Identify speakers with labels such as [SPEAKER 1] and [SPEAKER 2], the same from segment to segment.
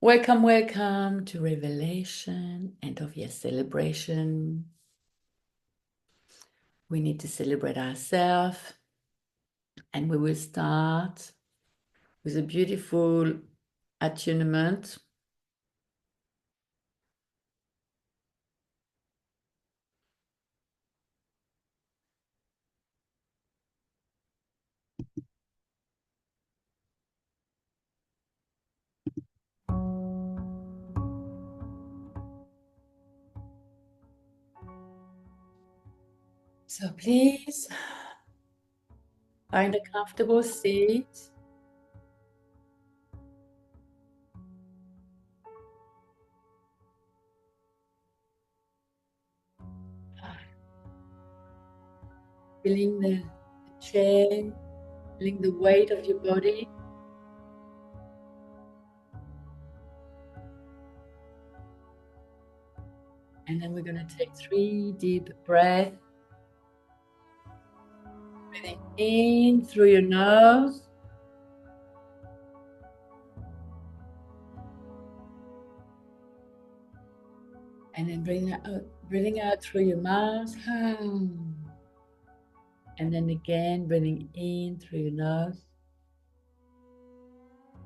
[SPEAKER 1] Welcome, welcome to Revelation, end of year celebration. We need to celebrate ourselves, and we will start with a beautiful attunement. So please find a comfortable seat. Feeling the chair, feeling the weight of your body. And then we're going to take 3 deep breaths. Breathing in through your nose. And then breathing out through your mouth. And then again, breathing in through your nose.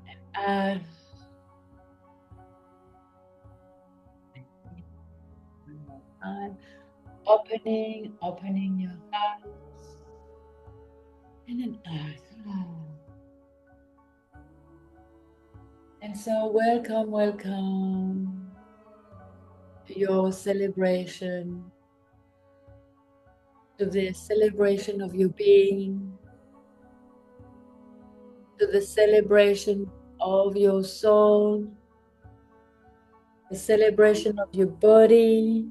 [SPEAKER 1] And out. One more time. Opening your heart. And then out. And so welcome to your celebration, to the celebration of your being, to the celebration of your soul, the celebration of your body,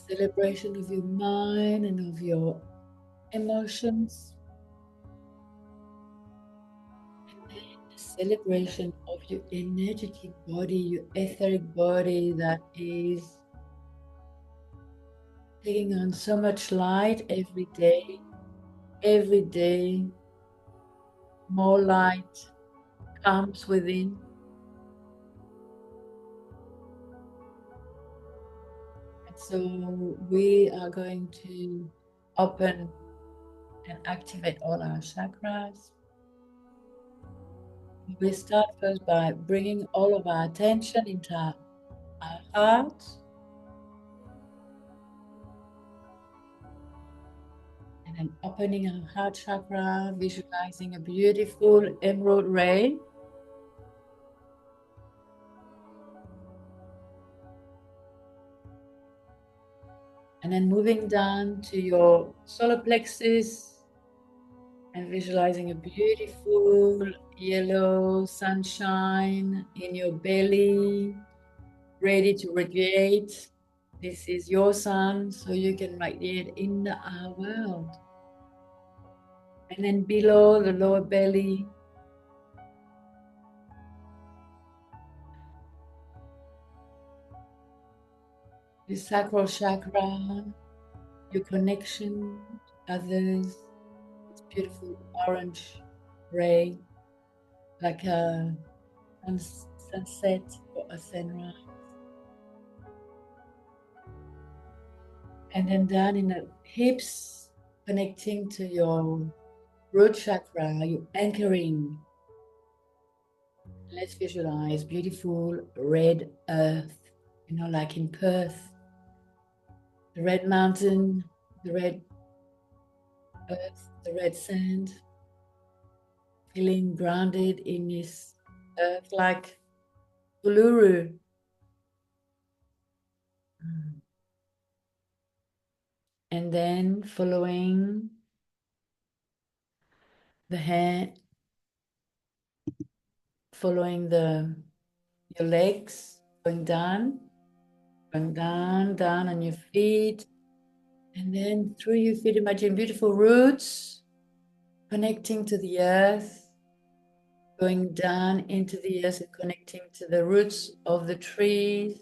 [SPEAKER 1] celebration of your mind and of your emotions, and then the celebration of your energetic body, your etheric body that is taking on so much light every day, more light comes within. And so we are going to open and activate all our chakras. We start first by bringing all of our attention into our heart. And then opening our heart chakra, visualizing a beautiful emerald ray. And then moving down to your solar plexus and visualizing a beautiful yellow sunshine in your belly, ready to radiate. This is your sun, so you can radiate in our world. And then below the lower belly, the sacral chakra, your connection to others. It's beautiful orange ray, like a sunset or a sunrise. And then down in the hips, connecting to your root chakra, your anchoring. Let's visualize beautiful red earth, like in Perth, the red mountain, the red earth, the red sand, feeling grounded in this earth like Uluru. And then following the hand, following your legs, going down, down on your feet. And then through your feet, imagine beautiful roots connecting to the earth, going down into the earth and connecting to the roots of the trees,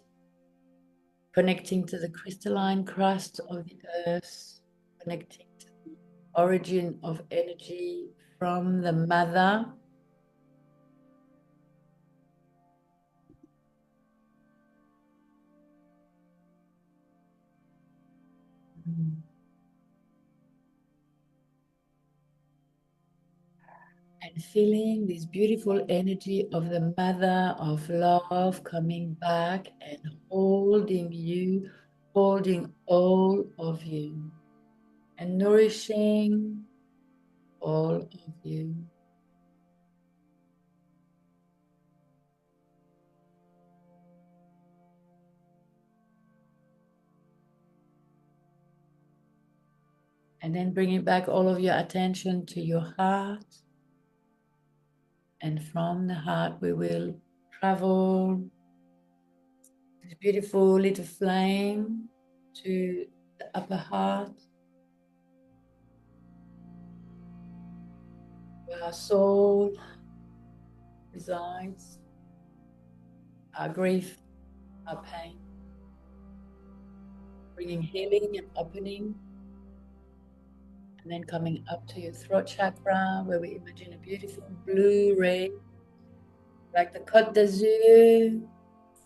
[SPEAKER 1] connecting to the crystalline crust of the earth, connecting to the origin of energy from the mother, And feeling this beautiful energy of the mother of love coming back and holding you, holding all of you, and nourishing all of you. And then bringing back all of your attention to your heart. And from the heart, we will travel this beautiful little flame to the upper heart, where our soul resides, our grief, our pain, bringing healing and opening. And then coming up to your throat chakra, where we imagine a beautiful blue ray, like the Côte d'Azur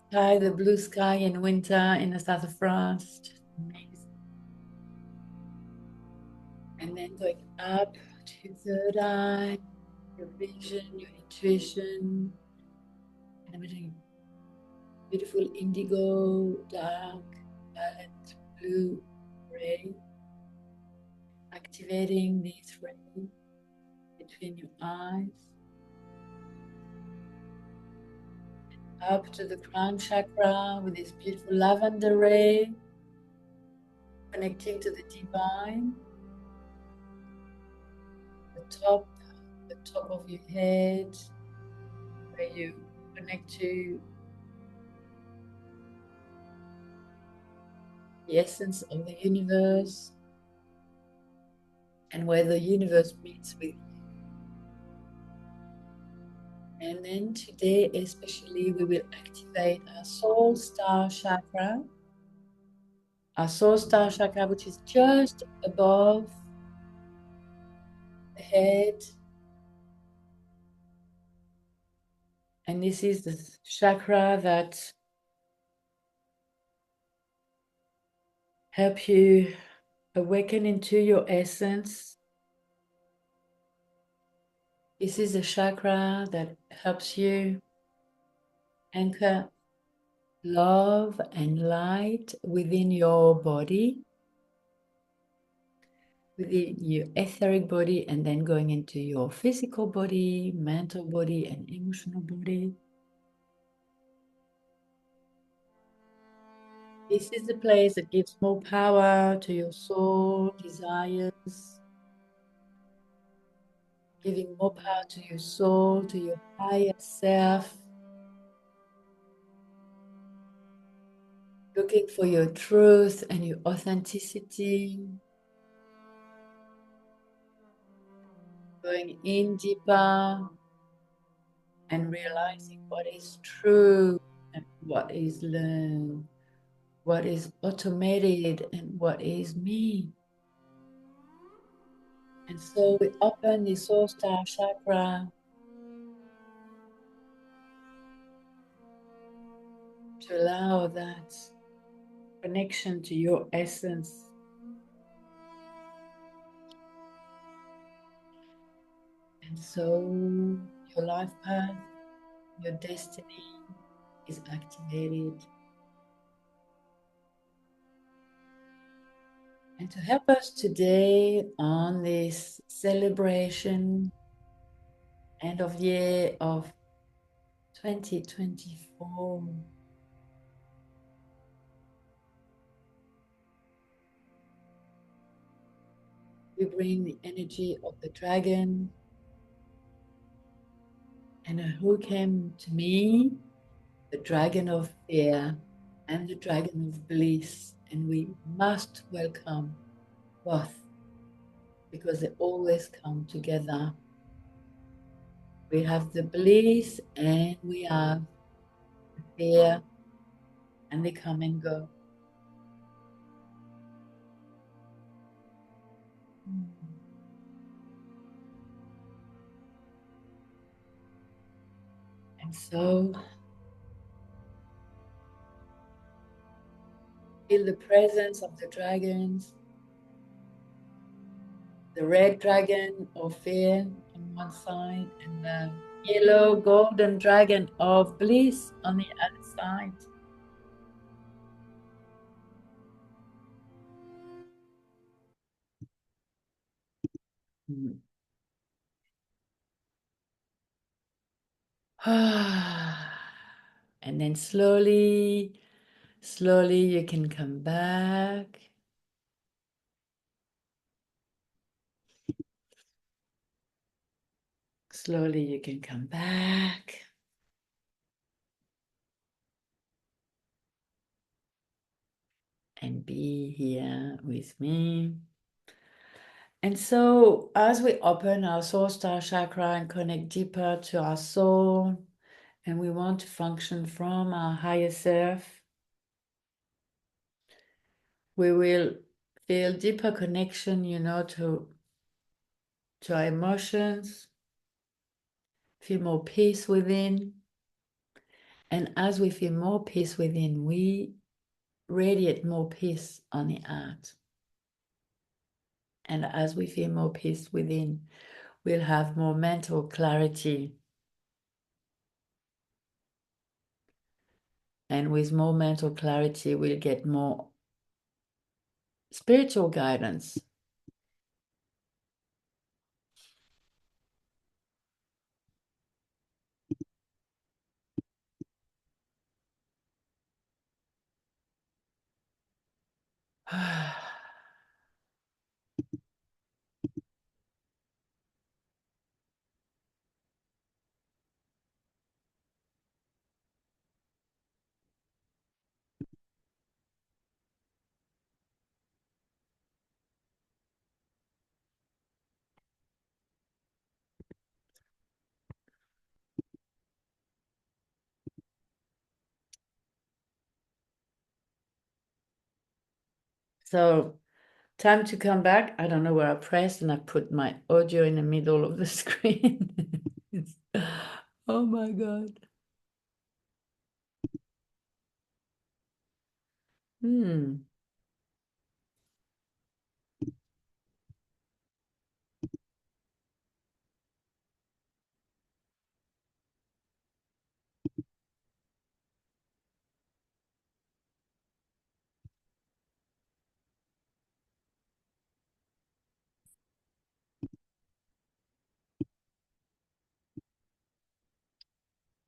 [SPEAKER 1] sky, the blue sky in winter in the south of France. Just amazing. And then going up to your third eye, your vision, your intuition, and imagining beautiful indigo, dark, violet, blue ray, activating these rays between your eyes. Up to the crown chakra with this beautiful lavender ray, connecting to the divine. The top of your head, where you connect to the essence of the universe and where the universe meets with you. And then today especially we will activate our soul star chakra. Our soul star chakra, which is just above the head. And this is the chakra that helps you awaken into your essence. This is a chakra that helps you anchor love and light within your body, within your etheric body, and then going into your physical body, mental body, and emotional body. This is the place that gives more power to your soul desires, giving more power to your soul, to your higher self, looking for your truth and your authenticity, going in deeper and realizing what is true and what is learned, what is automated and what is me. And so we open the soul star chakra to allow that connection to your essence. And so your life path, your destiny is activated. And to help us today on this celebration end of year of 2024, we bring the energy of the dragon. And who came to me? The dragon of fear and the dragon of bliss. And we must welcome both because they always come together. We have the bliss and we have the fear, and they come and go. And so feel the presence of the dragons, the red dragon of fear on one side and the yellow golden dragon of bliss on the other side. Mm. And then slowly, slowly you can come back. Slowly you can come back. And be here with me. And so, as we open our soul star chakra and connect deeper to our soul, and we want to function from our higher self, we will feel deeper connection, to our emotions, feel more peace within. And as we feel more peace within, we radiate more peace on the out. And as we feel more peace within, we'll have more mental clarity. And with more mental clarity, we'll get more spiritual guidance. So, time to come back. I don't know where I pressed and I put my audio in the middle of the screen. Oh my God. Hmm.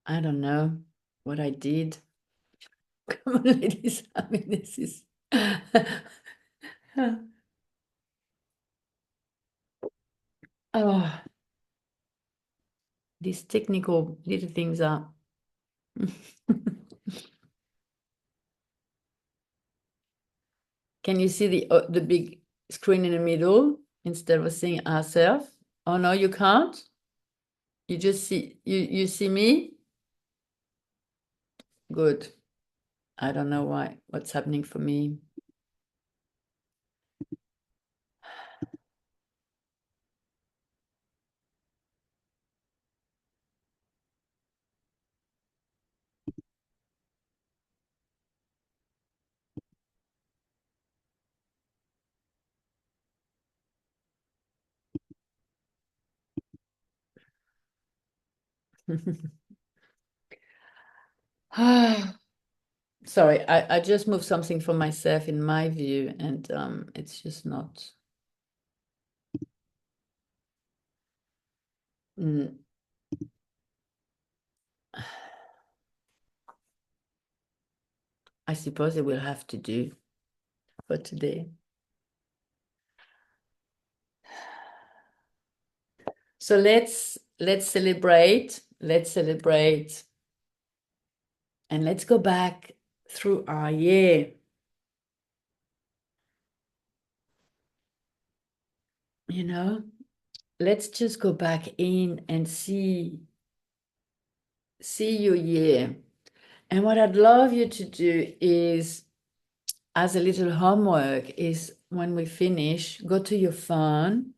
[SPEAKER 1] I don't know what I did. Come on, ladies. I mean, this is. Oh, these technical little things are. Can you see the big screen in the middle instead of seeing ourselves? Oh no, you can't. You just see you see me? Good. I don't know what's happening for me. Sorry, I just moved something for myself in my view, and it's just not. Mm, I suppose it will have to do for today. So let's celebrate. Let's celebrate. And let's go back through our year. Let's just go back in and see your year. And what I'd love you to do is, as a little homework, is when we finish, go to your phone.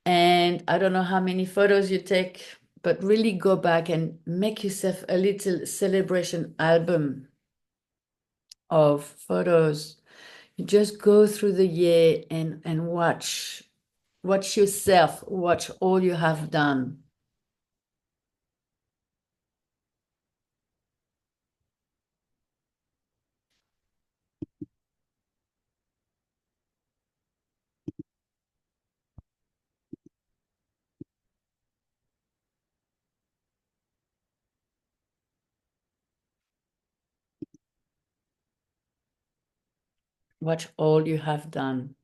[SPEAKER 1] And I don't know how many photos you take, but really go back and make yourself a little celebration album of photos. You just go through the year and watch Watch yourself. Watch all you have done. Watch all you have done.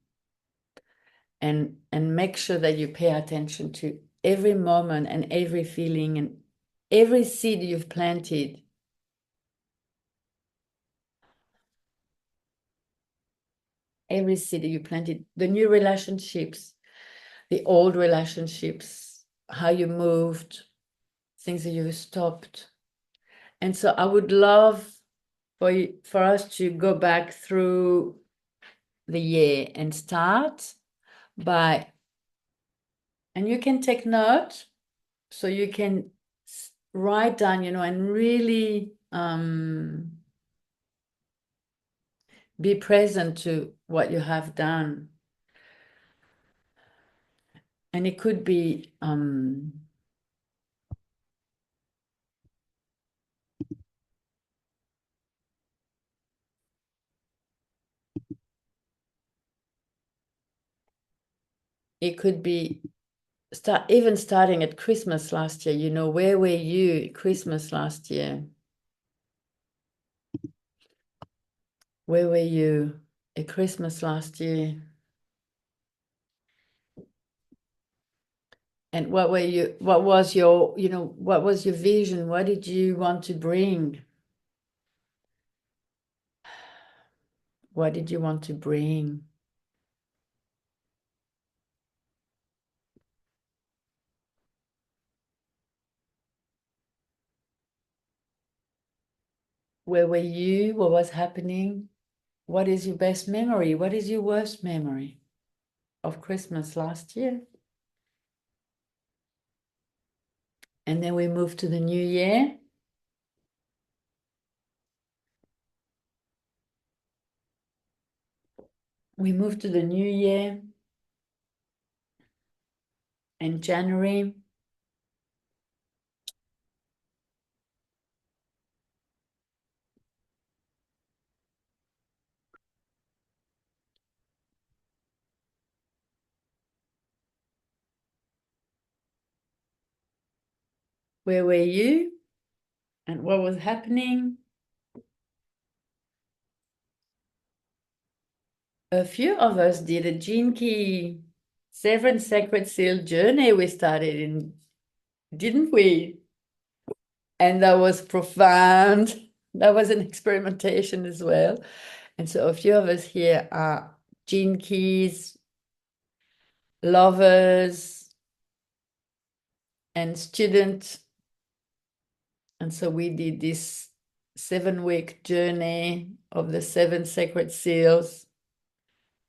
[SPEAKER 1] And make sure that you pay attention to every moment and every feeling and every seed you've planted. Every seed you planted, the new relationships, the old relationships, how you moved, things that you stopped. And so I would love for us to go back through the year and start by, and you can take note so you can write down, and really be present to what you have done. And it could be starting at Christmas last year. Where were you at Christmas last year? Where were you at Christmas last year? And what was your vision? What did you want to bring? What did you want to bring? Where were you? What was happening? What is your best memory? What is your worst memory of Christmas last year? And then we move to the new year. We move to the new year in January. Where were you? And what was happening? A few of us did a Gene Key 7 Sacred Seal journey we started in, didn't we? And that was profound. That was an experimentation as well. And so a few of us here are Gene Keys lovers and students. And so we did this 7-week journey of the 7 sacred seals.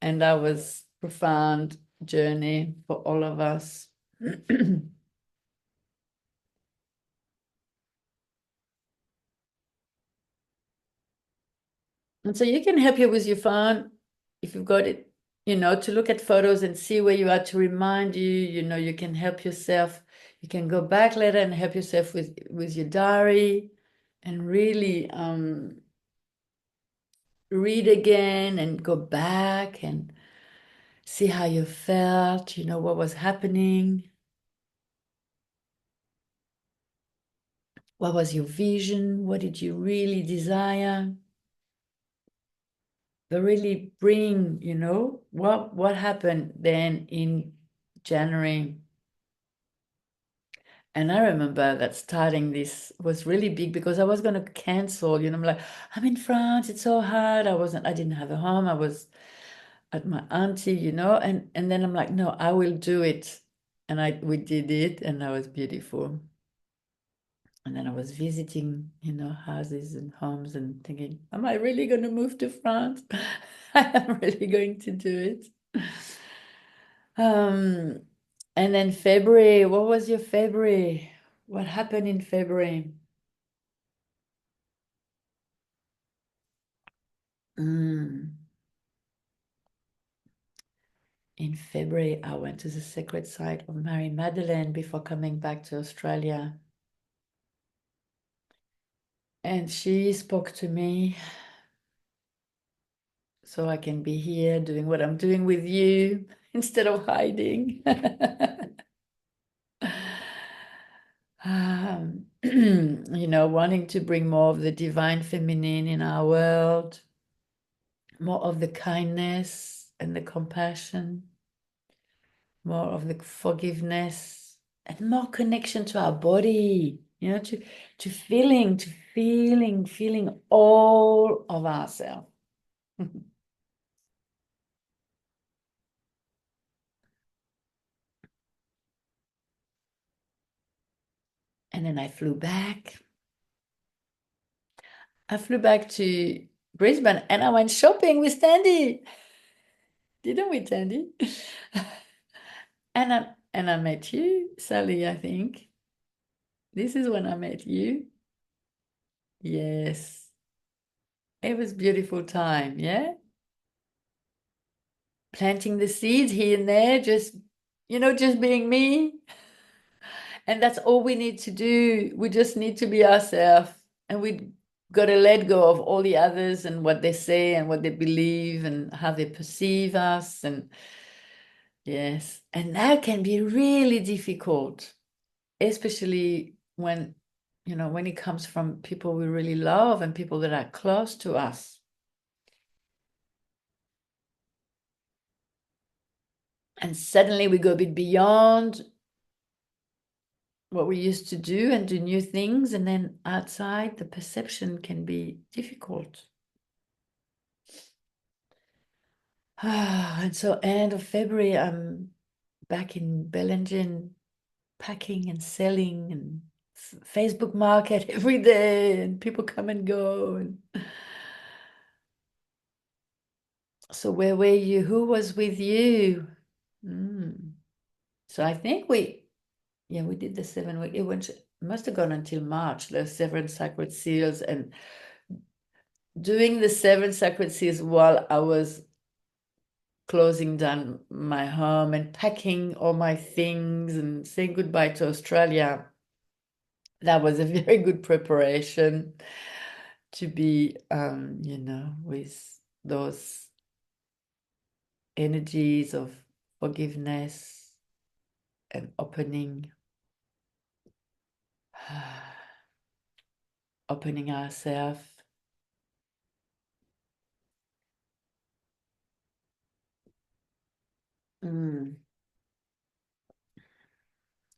[SPEAKER 1] And that was profound journey for all of us. And so you can help you with your phone if you've got it, to look at photos and see where you are to remind you, you can help yourself. You can go back later and help yourself with your diary and really read again and go back and see how you felt, what was happening. What was your vision? What did you really desire? But really bring, what happened then in January. And I remember that starting this was really big because I was going to cancel, I'm like, I'm in France, it's so hard. I didn't have a home. I was at my auntie, and then I'm like, no, I will do it. And we did it, and that was beautiful. And then I was visiting, houses and homes and thinking, am I really going to move to France? I am really going to do it. Um, and then February, what was your February? What happened in February? Mm. in February, I went to the sacred site of Mary Magdalene before coming back to Australia. And she spoke to me so I can be here doing what I'm doing with you instead of hiding. Wanting to bring more of the divine feminine in our world, more of the kindness and the compassion, more of the forgiveness, and more connection to our body, to feeling all of ourselves. And then I flew back. I flew back to Brisbane and I went shopping with Tandy. Didn't we, Tandy? And I met you, Sally, I think. This is when I met you. Yes. It was beautiful time, yeah? Planting the seeds here and there, just being me. And that's all we need to do. We just need to be ourselves. And we got to let go of all the others and what they say and what they believe and how they perceive us. And yes, and that can be really difficult, especially when it comes from people we really love and people that are close to us. And suddenly we go a bit beyond what we used to do and do new things. And then outside, the perception can be difficult. And so end of February, I'm back in Bellingen, packing and selling and Facebook market every day, and people come and go. And so where were you? Who was with you? So I think we did the 7 week. Must have gone until March, the 7 sacred seals, and doing the 7 sacred seals while I was closing down my home and packing all my things and saying goodbye to Australia. That was a very good preparation to be, with those energies of forgiveness and opening ourselves.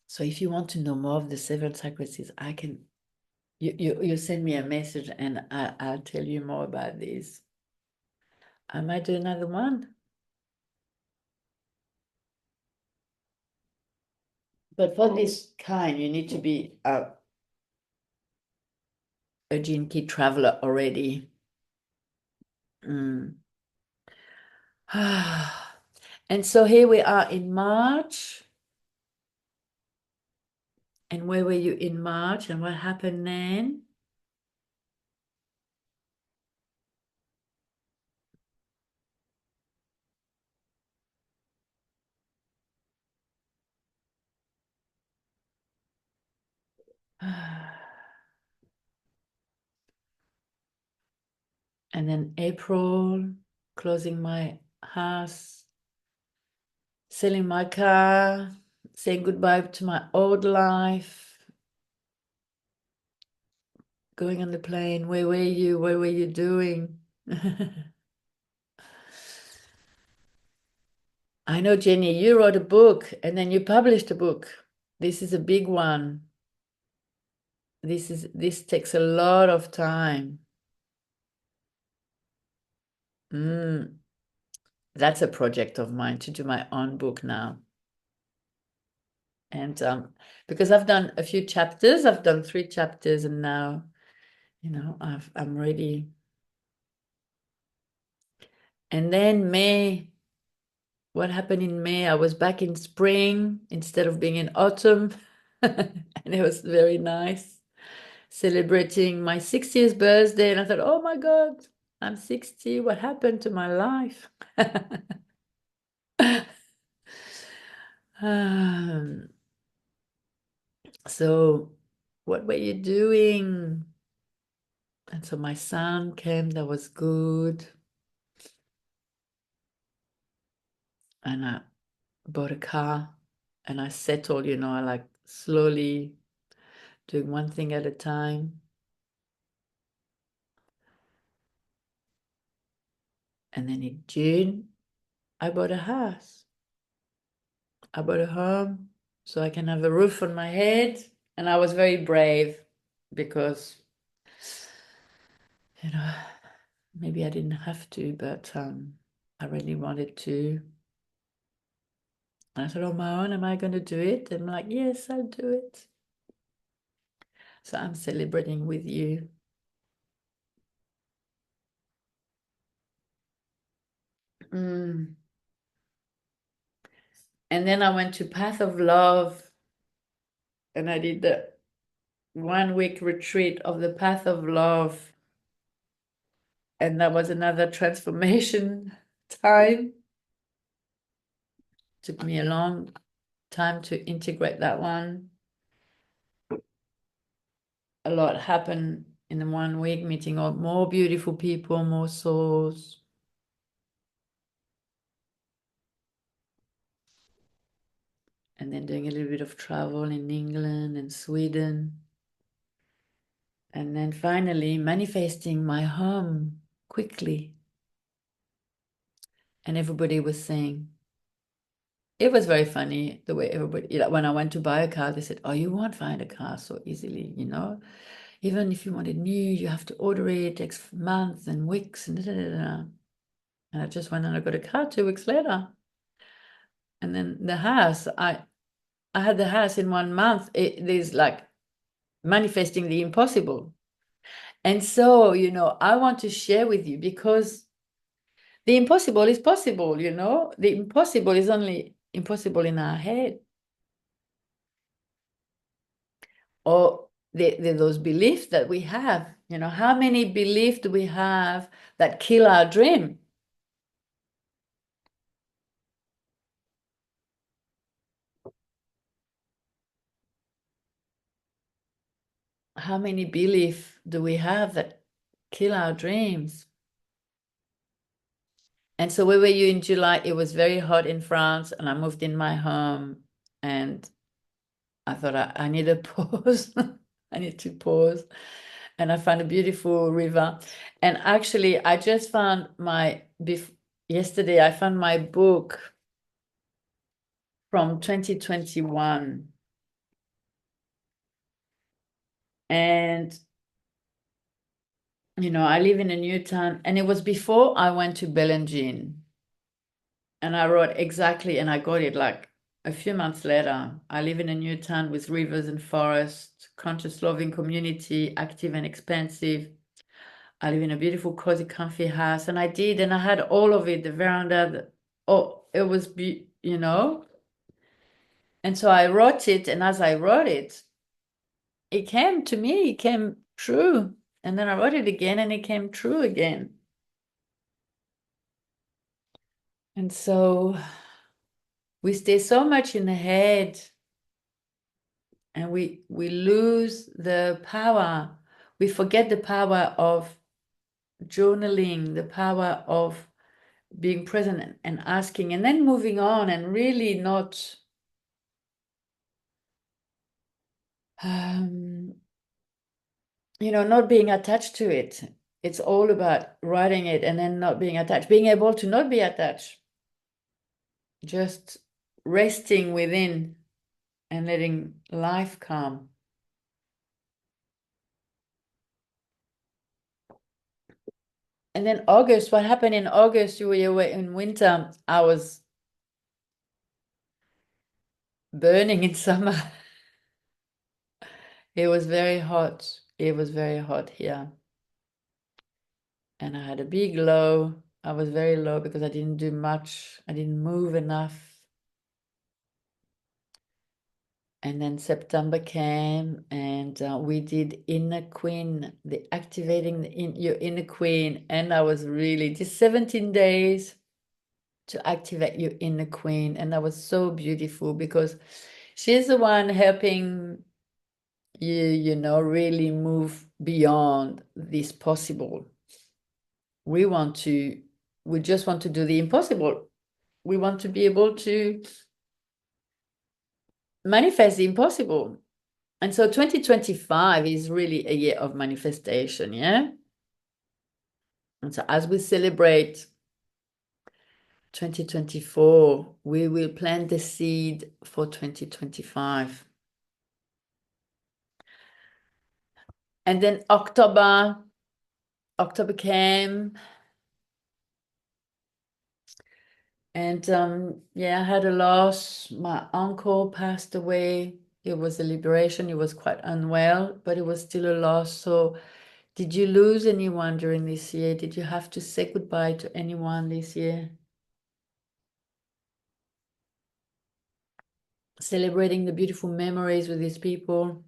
[SPEAKER 1] So if you want to know more of the 7 sacred seals, you send me a message and I'll tell you more about this. I might do another one. But for this kind, you need to be a Gene Key traveler already. And so here we are in March. And where were you in March and what happened then? And then April, closing my house, selling my car, saying goodbye to my old life, going on the plane. Where were you? What were you doing? I know, Jenny, you wrote a book and then you published a book. This is a big one. This takes a lot of time. That's a project of mine, to do my own book now. And because I've done a few chapters, I've done 3 chapters, and now, I'm ready. And then May, what happened in May? I was back in spring instead of being in autumn. And it was very nice celebrating my 60th birthday. And I thought, oh my God, I'm 60. What happened to my life? Um, so what were you doing? And so my son came, that was good. And I bought a car and I settled, I like slowly doing one thing at a time. And then in June, I bought a house. I bought a home so I can have a roof on my head. And I was very brave because, you know, maybe I didn't have to, but I really wanted to. And I said, on my own, am I going to do it? And I'm like, yes, I'll do it. So I'm celebrating with you. Mm. And then I went to Path of Love and I did the 1 week retreat of the Path of Love. And that was another transformation time. Took me a long time to integrate that one. A lot happened in the 1 week, meeting more beautiful people, more souls. And then doing a little bit of travel in England and Sweden. And then finally manifesting my home quickly. And everybody was saying, it was very funny the way everybody, when I went to buy a car, they said, oh, you won't find a car so easily, Even if you want it new, you have to order it, it takes months and weeks and da, da, da, da. And I just went and I got a car 2 weeks later. And then the house, I had the house in 1 month. It is like manifesting the impossible. And so, I want to share with you because the impossible is possible, The impossible is only impossible in our head. Or those beliefs that we have. How many beliefs do we have that kill our dream? How many beliefs do we have that kill our dreams? And so where were you in July? It was very hot in France, and I moved in my home, and I thought I need a pause. I need to pause. And I found a beautiful river. And actually, I just found yesterday, I found my book from 2021. And, I live in a new town. And it was before I went to Bellengine. And I wrote exactly, and I got it like a few months later. I live in a new town with rivers and forests, conscious, loving community, active and expansive. I live in a beautiful, cozy, comfy house. And I did, and I had all of it, the veranda, it was, And so I wrote it, and as I wrote it, it came to me, it came true. And then I wrote it again, and it came true again. And so we stay so much in the head and we lose the power. We forget the power of journaling, the power of being present and asking, and then moving on and really not not being attached to it. It's all about writing it and then not being attached, being able to not be attached, just resting within and letting life come. And then August, what happened in August? You were in winter. I was burning in summer. It was very hot. It was very hot here. And I had a big low. I was very low because I didn't do much. I didn't move enough. And then September came and we did Inner Queen, the activating your inner queen. And I was really just 17 days to activate your inner queen. And that was so beautiful because she's the one helping you, really move beyond this possible. We just want to do the impossible. We want to be able to manifest the impossible. And so 2025 is really a year of manifestation, yeah? And so as we celebrate 2024, we will plant the seed for 2025. And then October came, and yeah, I had a loss. My uncle passed away. It was a liberation. He was quite unwell, but it was still a loss. So did you lose anyone during this year? Did you have to say goodbye to anyone this year? Celebrating the beautiful memories with these people.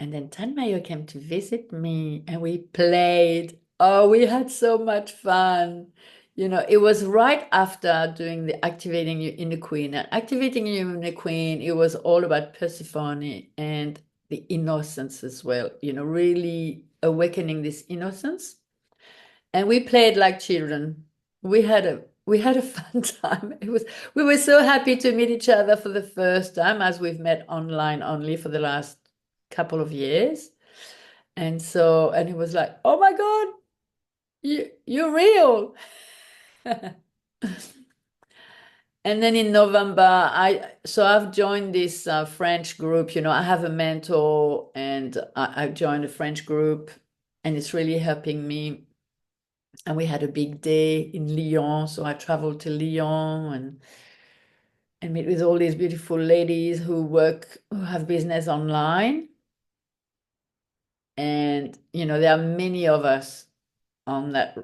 [SPEAKER 1] And then Tanmayo came to visit me and we played. Oh, we had so much fun. It was right after doing the activating you in the queen. And activating you in the queen, it was all about Persephone and the innocence as well, really awakening this innocence. And we played like children. We had a fun time. We were so happy to meet each other for the first time, as we've met online only for the last couple of years. And it was like, oh my God, you're real. And then in November, I've joined this French group. I have a mentor, and I've joined a French group, and it's really helping me. And we had a big day in Lyon, so I traveled to Lyon and meet with all these beautiful ladies who have business online. And there are many of us on that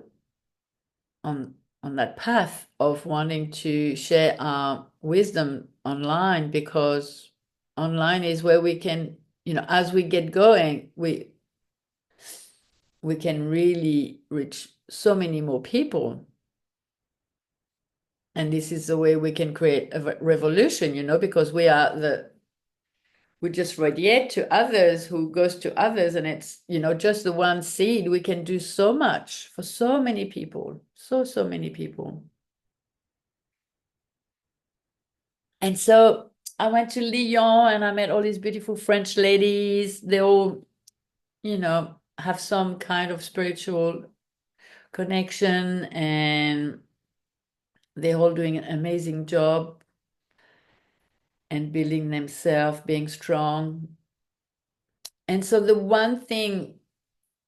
[SPEAKER 1] on that path of wanting to share our wisdom online, because online is where we can, as we get going, we can really reach so many more people. And this is the way we can create a revolution, because we just radiate to others who goes to others, and it's, just the one seed. We can do so much for so many people, so many people. And so I went to Lyon and I met all these beautiful French ladies. They all, have some kind of spiritual connection, and they're all doing an amazing job and building themselves, being strong. And so the one thing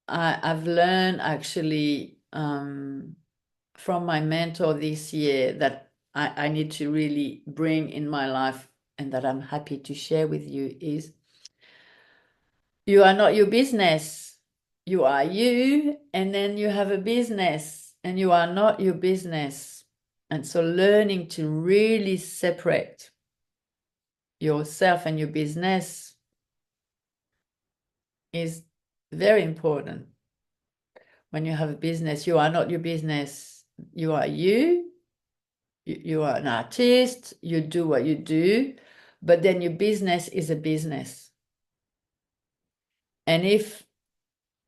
[SPEAKER 1] I've learned actually from my mentor this year that I need to really bring in my life, and that I'm happy to share with you, is you are not your business. You are you, and then you have a business, and you are not your business. And so learning to really separate yourself and your business is very important. When you have a business, you are not your business. You are you. You are an artist. You do what you do, but then your business is a business. And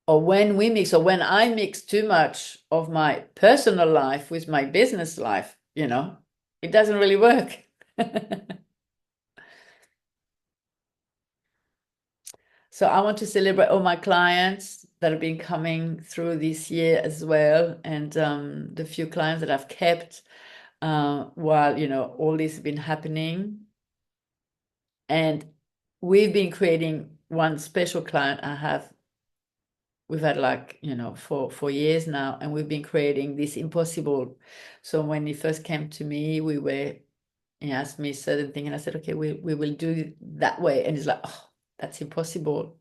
[SPEAKER 1] when we mix, or when I mix too much of my personal life with my business life, it doesn't really work. So I want to celebrate all my clients that have been coming through this year as well, and the few clients that I've kept while all this has been happening. And we've been creating one special client we've had for years now, and we've been creating this impossible. So when he first came to me, he asked me certain thing, and I said, okay, we will do it that way. And he's like, oh, that's impossible.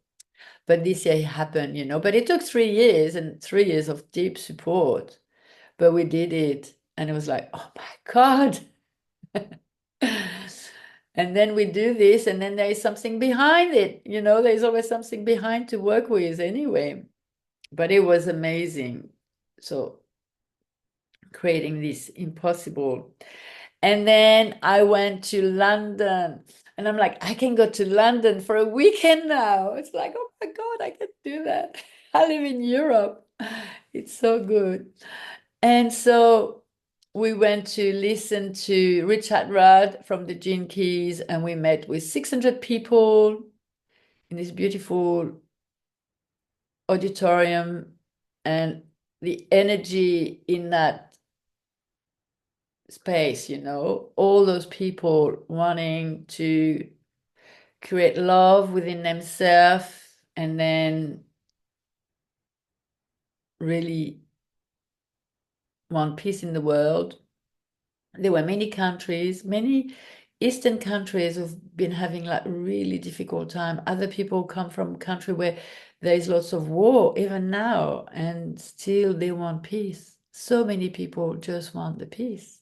[SPEAKER 1] But this year it happened, but it took 3 years and 3 years of deep support, but we did it. And it was like, oh my God. And then we do this, and then there is something behind it. There's always something behind to work with anyway. But it was amazing. So creating this impossible. And then I went to London, and I'm like, I can go to London for a weekend now. It's like, oh my God, I can do that. I live in Europe. It's so good. And so we went to listen to Richard Rudd from the Gene Keys, and we met with 600 people in this beautiful auditorium. And the energy in that space, all those people wanting to create love within themselves and then really want peace in the world. There were many countries, many Eastern countries who've been having like really difficult time. Other people come from country where there is lots of war even now, and still they want peace. So many people just want the peace.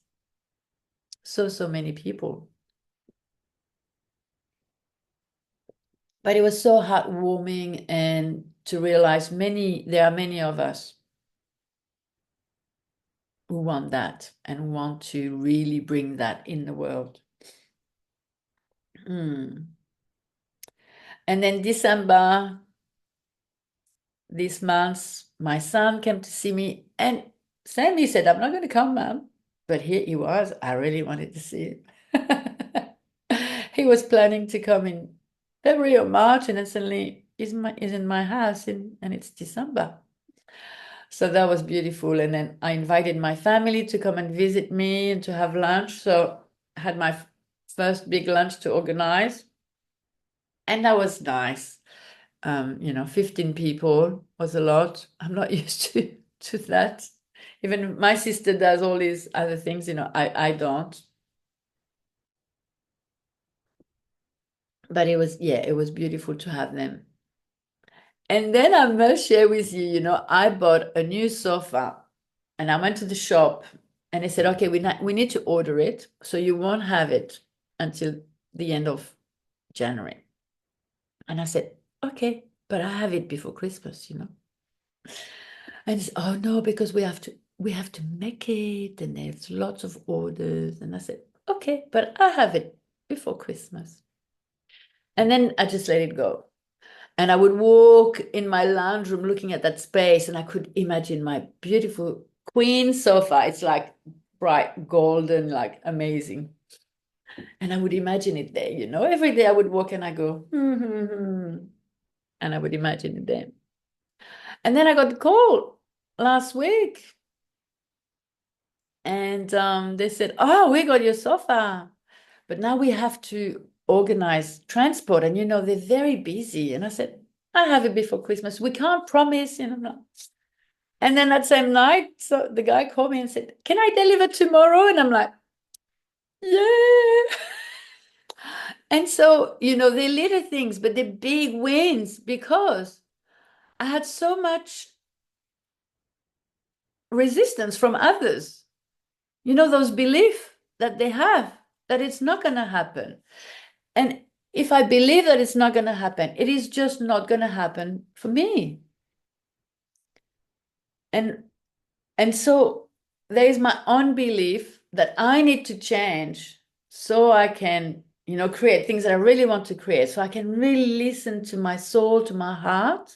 [SPEAKER 1] So many people. But it was so heartwarming, and to realize there are many of us who want that and want to really bring that in the world. And then December, this month, my son came to see me, and Sandy said, I'm not going to come, Mom. But here he was. I really wanted to see him. He was planning to come in February or March, and then suddenly he's in my house, and it's December. So that was beautiful. And then I invited my family to come and visit me and to have lunch. So I had my first big lunch to organize. And that was nice. 15 people was a lot. I'm not used to that. Even my sister does all these other things, I don't. But it was beautiful to have them. And then I must share with you, I bought a new sofa, and I went to the shop, and they said, okay, we need to order it. So you won't have it until the end of January. And I said, okay, but I have it before Christmas. And he said, oh no, because we have to make it, and there's lots of orders. And I said, okay, but I have it before Christmas. And then I just let it go. And I would walk in my lounge room looking at that space, and I could imagine my beautiful queen sofa. It's like bright golden, like amazing. And I would imagine it there, Every day I would walk and I go, and I would imagine it there. And then I got the call last week, and they said, oh, we got your sofa, but now we have to organize transport. And, they're very busy. And I said, I have it before Christmas. We can't promise, no. And then that same night, so the guy called me and said, can I deliver tomorrow? And I'm like, yeah. And so, they're little things, but they're big wins, because I had so much resistance from others. Those beliefs that they have that it's not going to happen. And if I believe that it's not going to happen, it is just not going to happen for me. And so there is my own belief that I need to change, so I can, create things that I really want to create, so I can really listen to my soul, to my heart.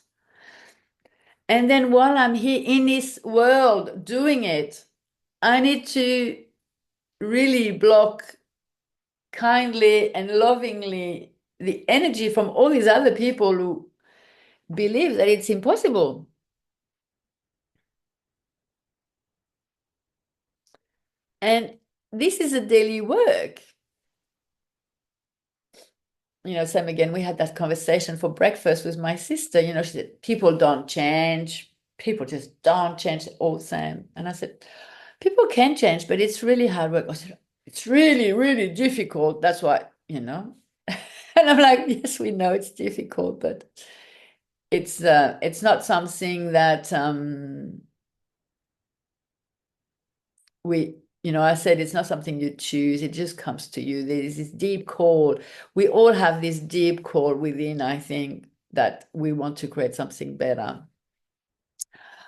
[SPEAKER 1] And then while I'm here in this world doing it, I need to really block kindly and lovingly the energy from all these other people who believe that it's impossible. And this is a daily work. Sam, again, we had that conversation for breakfast with my sister. She said, people don't change. People just don't change all the same. And I said, people can change, but it's really hard work. I said, it's really, really difficult. That's why, And I'm like, yes, we know it's difficult, but it's not something that we I said it's not something you choose, it just comes to you. There's this deep call. We all have this deep call within, I think, that we want to create something better.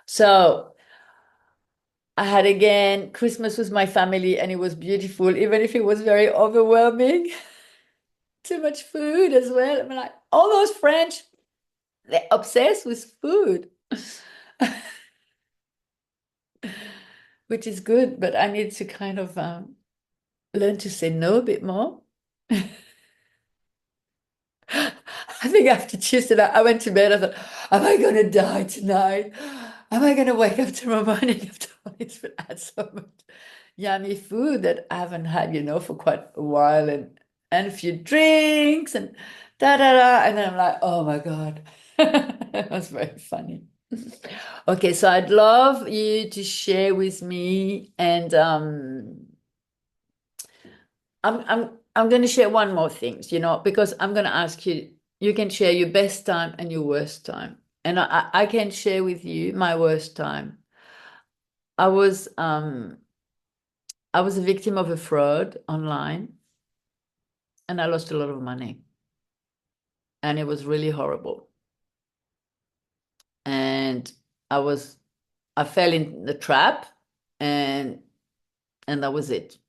[SPEAKER 1] So I had again Christmas with my family, and it was beautiful, even if it was very overwhelming. Too much food as well. I'm like, all those French, they're obsessed with food, which is good, but I need to kind of learn to say no a bit more. I think after Tuesday night, I went to bed. I thought, am I going to die tonight? Am I going to wake up tomorrow morning after all this food? I had so much yummy food that I haven't had, for quite a while, and a few drinks and da da da. And then I'm like, oh my God. It was very funny. Okay, so I'd love you to share with me, and I'm going to share one more thing, because I'm going to ask you. You can share your best time and your worst time, and I can share with you my worst time. I was um I was a victim of a fraud online, and I lost a lot of money, and it was really horrible. And I fell in the trap, and that was it.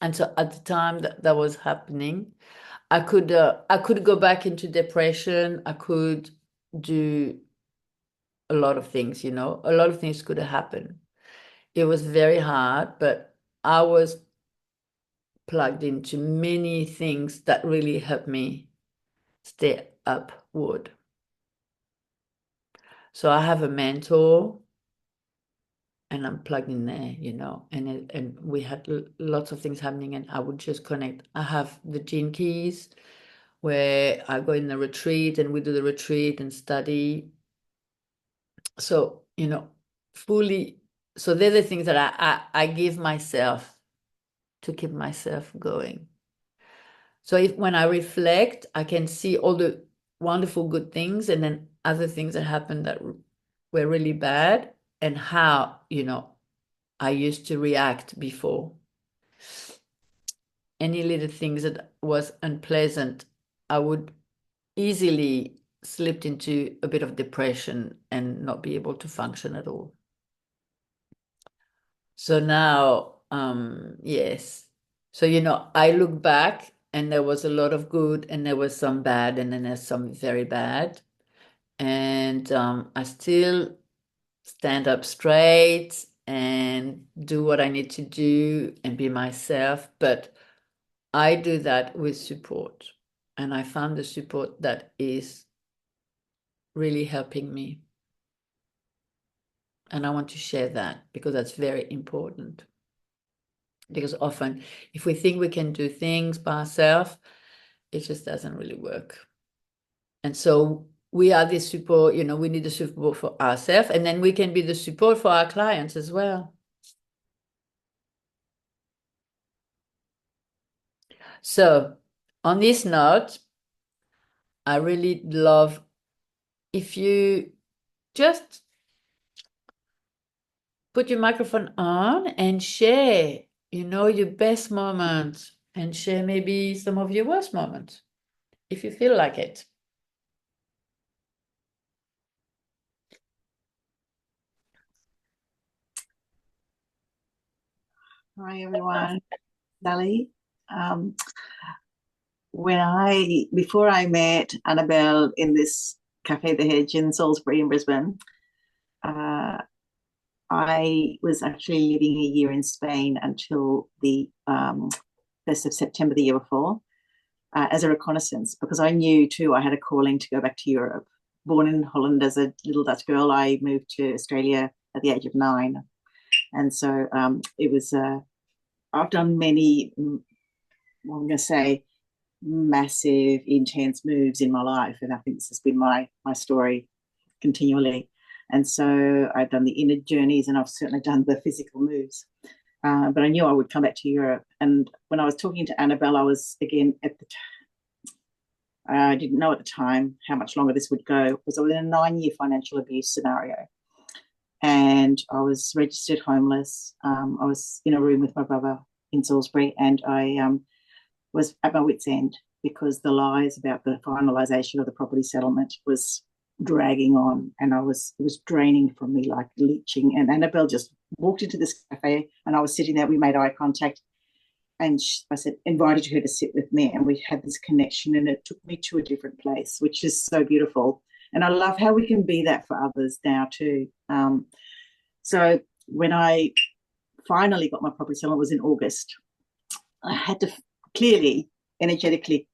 [SPEAKER 1] And so at the time that was happening, I could go back into depression. I could do a lot of things, a lot of things could have happened. It was very hard, but I was plugged into many things that really helped me stay upward. So I have a mentor, and I'm plugged in there, and we had lots of things happening, and I would just connect. I have the Gene Keys, where I go in the retreat, and we do the retreat and study. So, fully, so they're the things that I give myself to keep myself going. So when I reflect, I can see all the wonderful good things, and then other things that happened that were really bad, and how, I used to react before. Any little things that was unpleasant, I would easily slipped into a bit of depression and not be able to function at all. So now, yes. So, I look back, and there was a lot of good, and there was some bad, and then there's some very bad. And I still stand up straight and do what I need to do and be myself. But I do that with support. And I found the support that is really helping me. And I want to share that because that's very important. Because often, if we think we can do things by ourselves, it just doesn't really work. And so we are the support, we need the support for ourselves, and then we can be the support for our clients as well. So on this note, I really love if you just put your microphone on and share, your best moments, and share maybe some of your worst moments, if you feel like it.
[SPEAKER 2] Hi everyone, Sally. Um, before I met Annabelle in this Cafe the Hedge in Salisbury in Brisbane, uh, I was actually living a year in Spain until the 1st of September the year before, as a reconnaissance, because I knew too I had a calling to go back to Europe. Born in Holland as a little Dutch girl, I moved to Australia at the age of 9, and so it was. I've done many. I'm going to say massive, intense moves in my life, and I think this has been my story continually. And so I've done the inner journeys, and I've certainly done the physical moves. But I knew I would come back to Europe. And when I was talking to Annabelle, I was again I didn't know at the time how much longer this would go because I was in a 9-year financial abuse scenario. and I was registered homeless. I was in a room with my brother in Salisbury, and I was at my wit's end because the lies about the finalisation of the property settlement was dragging on, and it was draining from me like leeching. And Annabelle just walked into this cafe, and I was sitting there. We made eye contact, and I said, invited her to sit with me, and we had this connection, and it took me to a different place, which is so beautiful. And I love how we can be that for others now too. So when I finally got my property settlement, was in August, I had to clearly, energetically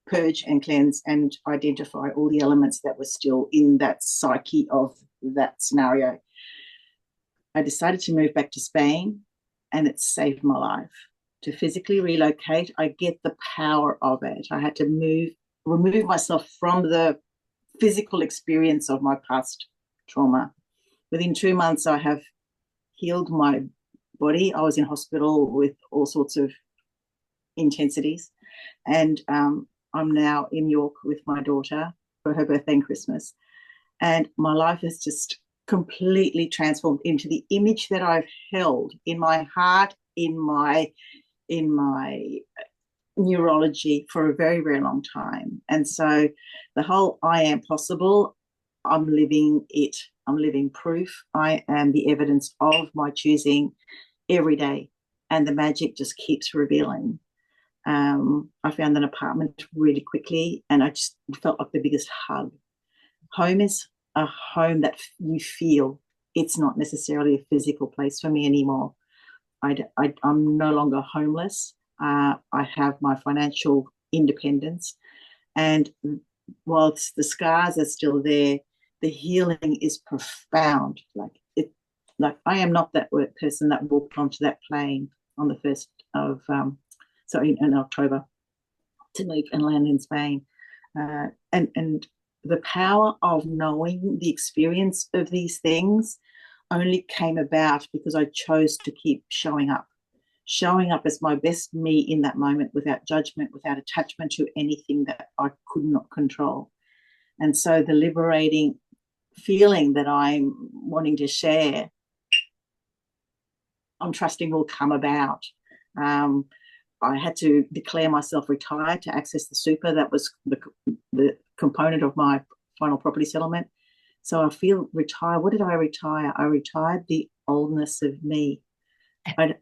[SPEAKER 2] purge and cleanse and identify all the elements that were still in that psyche of that scenario. I decided to move back to Spain, and it saved my life. To physically relocate, I get the power of it. I had to remove myself from the physical experience of my past trauma. Within 2 months, I have healed my body. I was in hospital with all sorts of intensities, and I'm now in York with my daughter for her birthday and Christmas, and my life has just completely transformed into the image that I've held in my heart, in my neurology for a very, very long time. And so the whole I am possible, I'm living it. I'm living proof. I am the evidence of my choosing every day, and the magic just keeps revealing. I found an apartment really quickly, and I just felt like the biggest hug. Home is a home that you feel. It's not necessarily a physical place for me anymore. I'm no longer homeless. I have my financial independence, and whilst the scars are still there, the healing is profound. Like I am not that person that walked onto that plane on the 1st of in October to move and land in Spain, and the power of knowing the experience of these things only came about because I chose to keep showing up as my best me in that moment, without judgment, without attachment to anything that I could not control. And so the liberating feeling that I'm wanting to share, I'm trusting will come about. I had to declare myself retired to access the super. That was the component of my final property settlement. So I feel retired. What did I retire? I retired the oldness of me. I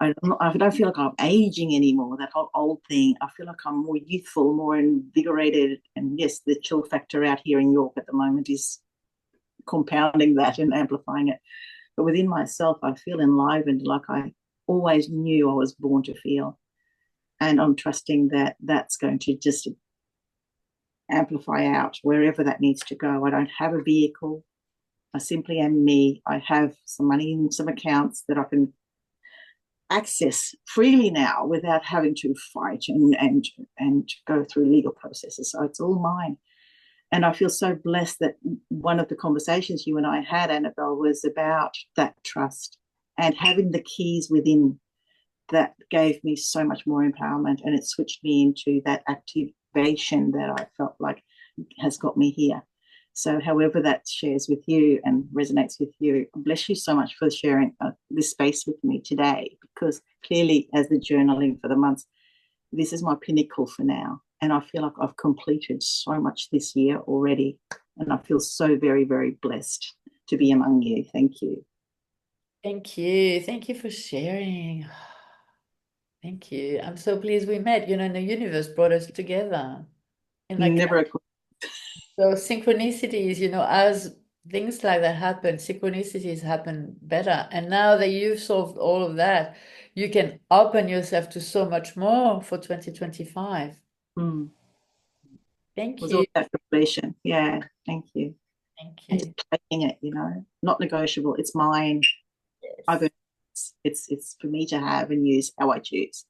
[SPEAKER 2] don't feel like I'm aging anymore, that whole old thing. I feel like I'm more youthful, more invigorated. And yes, the chill factor out here in York at the moment is compounding that and amplifying it. But within myself, I feel enlivened, like I always knew I was born to feel. And I'm trusting that that's going to just amplify out wherever that needs to go. I don't have a vehicle. I simply am me. I have some money in some accounts that I can access freely now without having to fight and go through legal processes. So it's all mine. And I feel so blessed that one of the conversations you and I had, Annabelle, was about that trust and having the keys within. That gave me so much more empowerment, and it switched me into that activation that I felt like has got me here. So however that shares with you and resonates with you, bless you so much for sharing this space with me today, because clearly, as the journaling for the months, this is my pinnacle for now. And I feel like I've completed so much this year already, and I feel so very, very blessed to be among you. Thank you.
[SPEAKER 1] Thank you. Thank you for sharing. Thank you. I'm so pleased we met. You know, and the universe brought us together. And like
[SPEAKER 2] Never.
[SPEAKER 1] so synchronicities, you know, as things like that happen, synchronicities happen better. And now that you've solved all of that, you can open yourself to so much more for 2025. Thank
[SPEAKER 2] Was
[SPEAKER 1] you.
[SPEAKER 2] all that revelation. Yeah, thank you.
[SPEAKER 1] Thank
[SPEAKER 2] And
[SPEAKER 1] you.
[SPEAKER 2] just taking it, you know, not negotiable. It's mine.
[SPEAKER 1] Yes.
[SPEAKER 2] It's for me to have and use how I choose.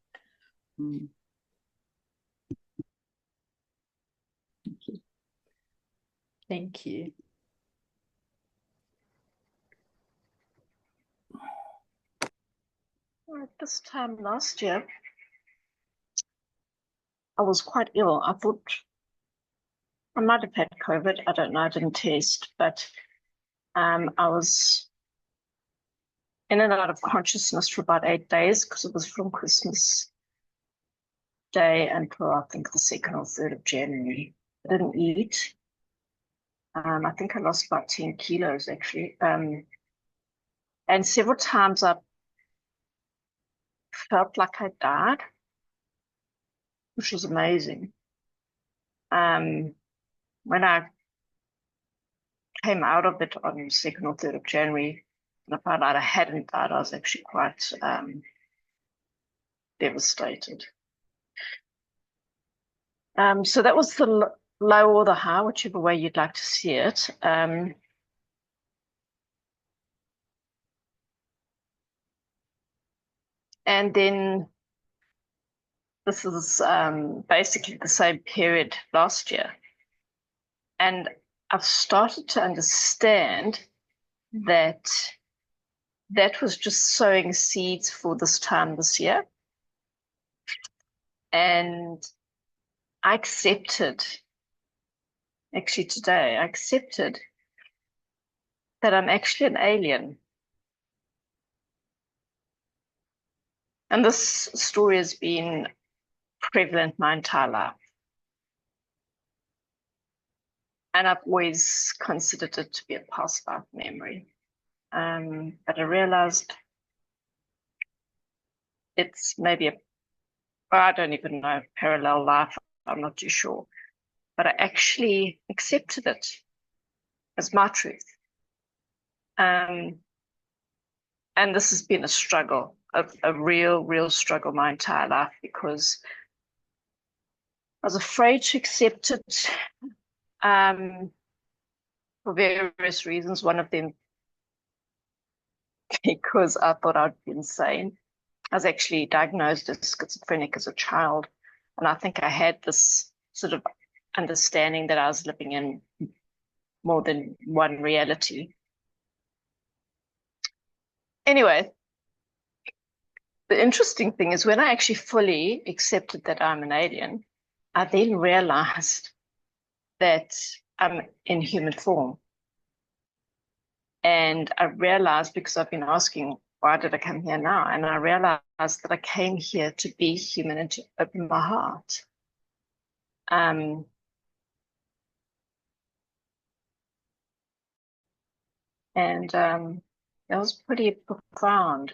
[SPEAKER 2] Thank you.
[SPEAKER 1] Thank you.
[SPEAKER 3] At this time last year, I was quite ill. I thought I might have had COVID. I don't know. I didn't test, but I was in and out of consciousness for about 8 days because it was from Christmas Day until I think the 2nd or 3rd of January. I didn't eat. I think I lost about 10 kilos actually. And several times I felt like I died, which was amazing. When I came out of it on the 2nd or 3rd of January, and I found out I hadn't died, I was actually quite devastated. So that was the low or the high, whichever way you'd like to see it. And then this is basically the same period last year. And I've started to understand that that was just sowing seeds for this time this year. And I accepted, actually today, I accepted that I'm actually an alien. And this story has been prevalent my entire life. And I've always considered it to be a past life memory. But I realized it's maybe I don't even know, parallel life, I'm not too sure. But I actually accepted it as my truth. And this has been a struggle, a real struggle my entire life, because I was afraid to accept it for various reasons. One of them because I thought I'd be insane. I was actually diagnosed as schizophrenic as a child, and I think I had this sort of understanding that I was living in more than one reality. Anyway, the interesting thing is when I actually fully accepted that I'm an alien, I then realized that I'm in human form. And I realized, because I've been asking, why did I come here now? And I realized that I came here to be human and to open my heart. That was pretty profound.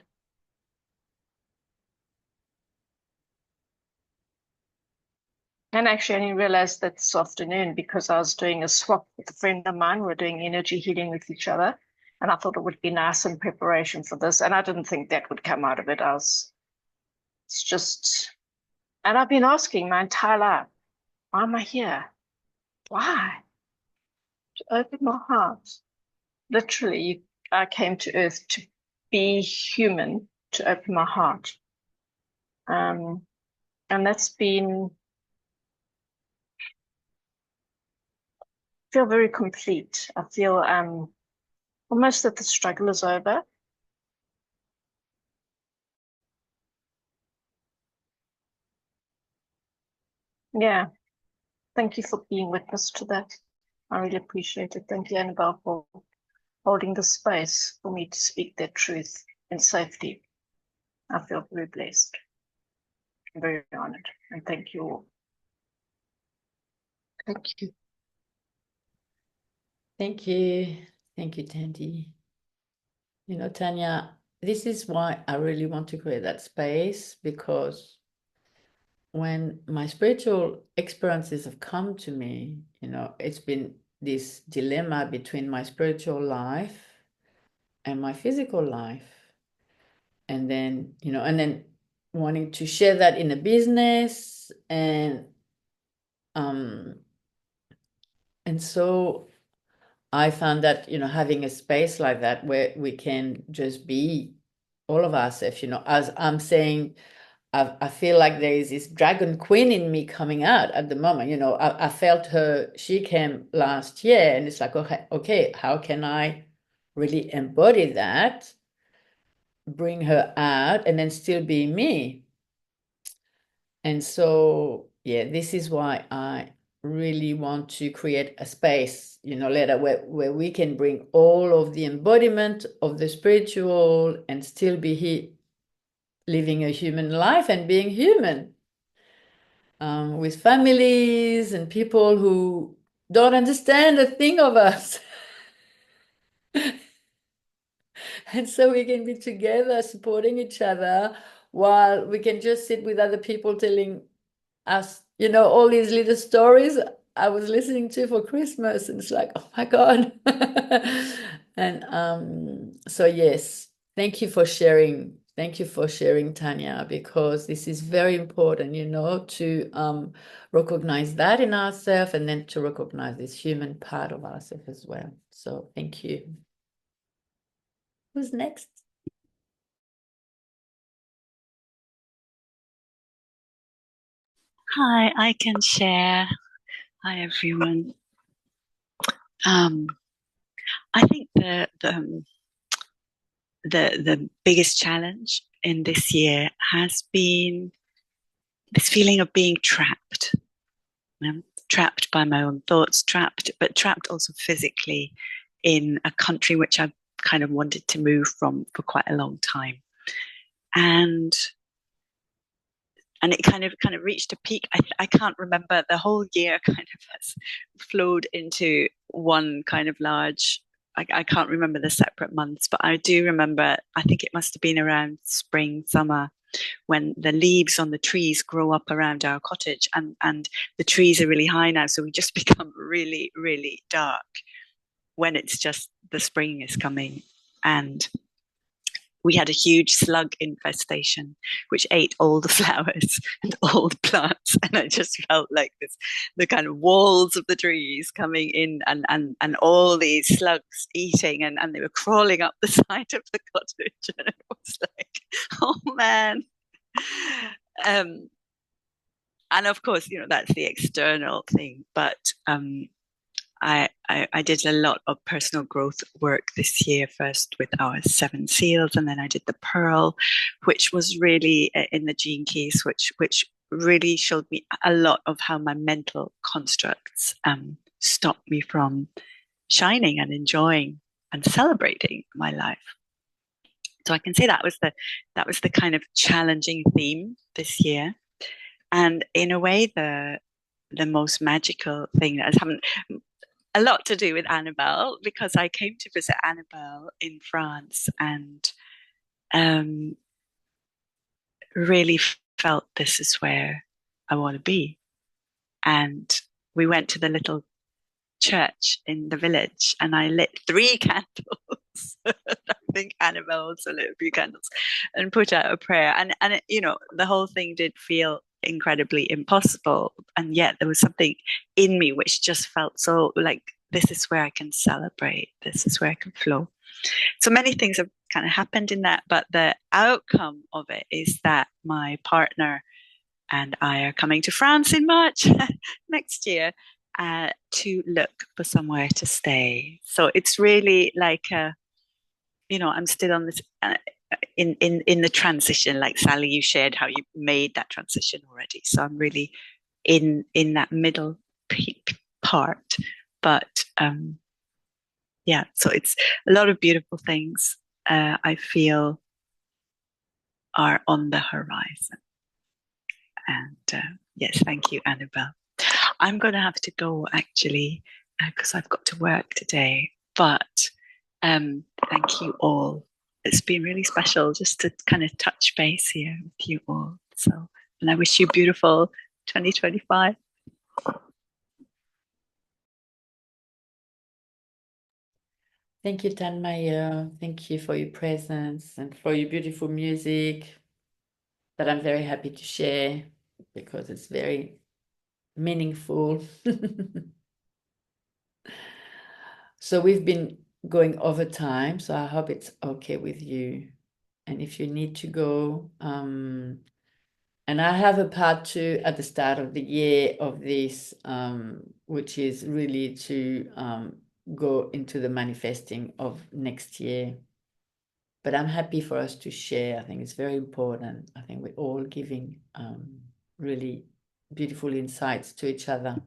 [SPEAKER 3] And actually, I only realized that this afternoon because I was doing a swap with a friend of mine. We're doing energy healing with each other. And I thought it would be nice in preparation for this. And I didn't think that would come out of it. It's just, and I've been asking my entire life, why am I here? Why? To open my heart. Literally, I came to Earth to be human, to open my heart. And that's been, I feel very complete. I feel almost that the struggle is over. Yeah. Thank you for being witness to that. I really appreciate it. Thank you, Annabelle, for holding the space for me to speak that truth in safety. I feel very blessed. I'm very honored. And thank you all. Thank you.
[SPEAKER 1] Thank you. Thank you, Tandy. You know, Tanya, this is why I really want to create that space, because when my spiritual experiences have come to me, you know, it's been this dilemma between my spiritual life and my physical life. And then, you know, and then wanting to share that in a business and so I found that, you know, having a space like that where we can just be all of ourselves, you know, as I'm saying, I feel like there is this dragon queen in me coming out at the moment. You know, I felt her, she came last year, and it's like, okay, how can I really embody that, bring her out, and then still be me? And so, yeah, this is why really want to create a space, later where we can bring all of the embodiment of the spiritual and still be living a human life and being human, with families and people who don't understand a thing of us. And so we can be together supporting each other while we can just sit with other people telling us, all these little stories I was listening to for Christmas, and it's like, oh my God. And so yes, thank you for sharing. Thank you for sharing, Tanya, because this is very important, to recognize that in ourselves and then to recognize this human part of ourselves as well. So thank you. Who's next?
[SPEAKER 4] Hi, I can share. Hi, everyone. I think the biggest challenge in this year has been this feeling of being trapped. Trapped by my own thoughts, but trapped also physically in a country which I've kind of wanted to move from for quite a long time. And it kind of reached a peak. I can't remember, the whole year kind of has flowed into one kind of large, I can't remember the separate months, but I do remember, I think it must have been around spring, summer, when the leaves on the trees grow up around our cottage, and the trees are really high now, so we just become really, really dark when it's just the spring is coming. And we had a huge slug infestation, which ate all the flowers and all the plants. And I just felt like the kind of walls of the trees coming in, and all these slugs eating, and they were crawling up the side of the cottage. And it was like, oh man. And of course, that's the external thing. But I did a lot of personal growth work this year, first with our 7 seals, and then I did the Pearl, which was really in the Gene Keys, which really showed me a lot of how my mental constructs stopped me from shining and enjoying and celebrating my life. So I can say that was the kind of challenging theme this year, and in a way the most magical thing that has happened. A lot to do with Annabelle, because I came to visit Annabelle in France and really felt this is where I want to be. And we went to the little church in the village, and I lit 3 candles. I think Annabelle also lit a few candles and put out a prayer. And it, the whole thing did feel incredibly impossible, and yet there was something in me which just felt so like, this is where I can celebrate, this is where I can flow. So many things have kind of happened in that, but the outcome of it is that my partner and I are coming to France in March next year to look for somewhere to stay. So it's really like I'm still on this in the transition. Like Sally, you shared how you made that transition already. So I'm really in that middle part. But yeah, so it's a lot of beautiful things I feel are on the horizon. And yes, thank you, Annabelle. I'm going to have to go actually because I've got to work today. But thank you all. It's been really special just to kind of touch base here with you all. So, and I wish you beautiful 2025.
[SPEAKER 1] Thank you, Tanmaya. Thank you for your presence and for your beautiful music that I'm very happy to share because it's very meaningful. So we've been going over time, so I hope it's okay with you. And if you need to go, and I have a part 2 at the start of the year of this, which is really to go into the manifesting of next year. But I'm happy for us to share. I think it's very important. I think we're all giving really beautiful insights to each other.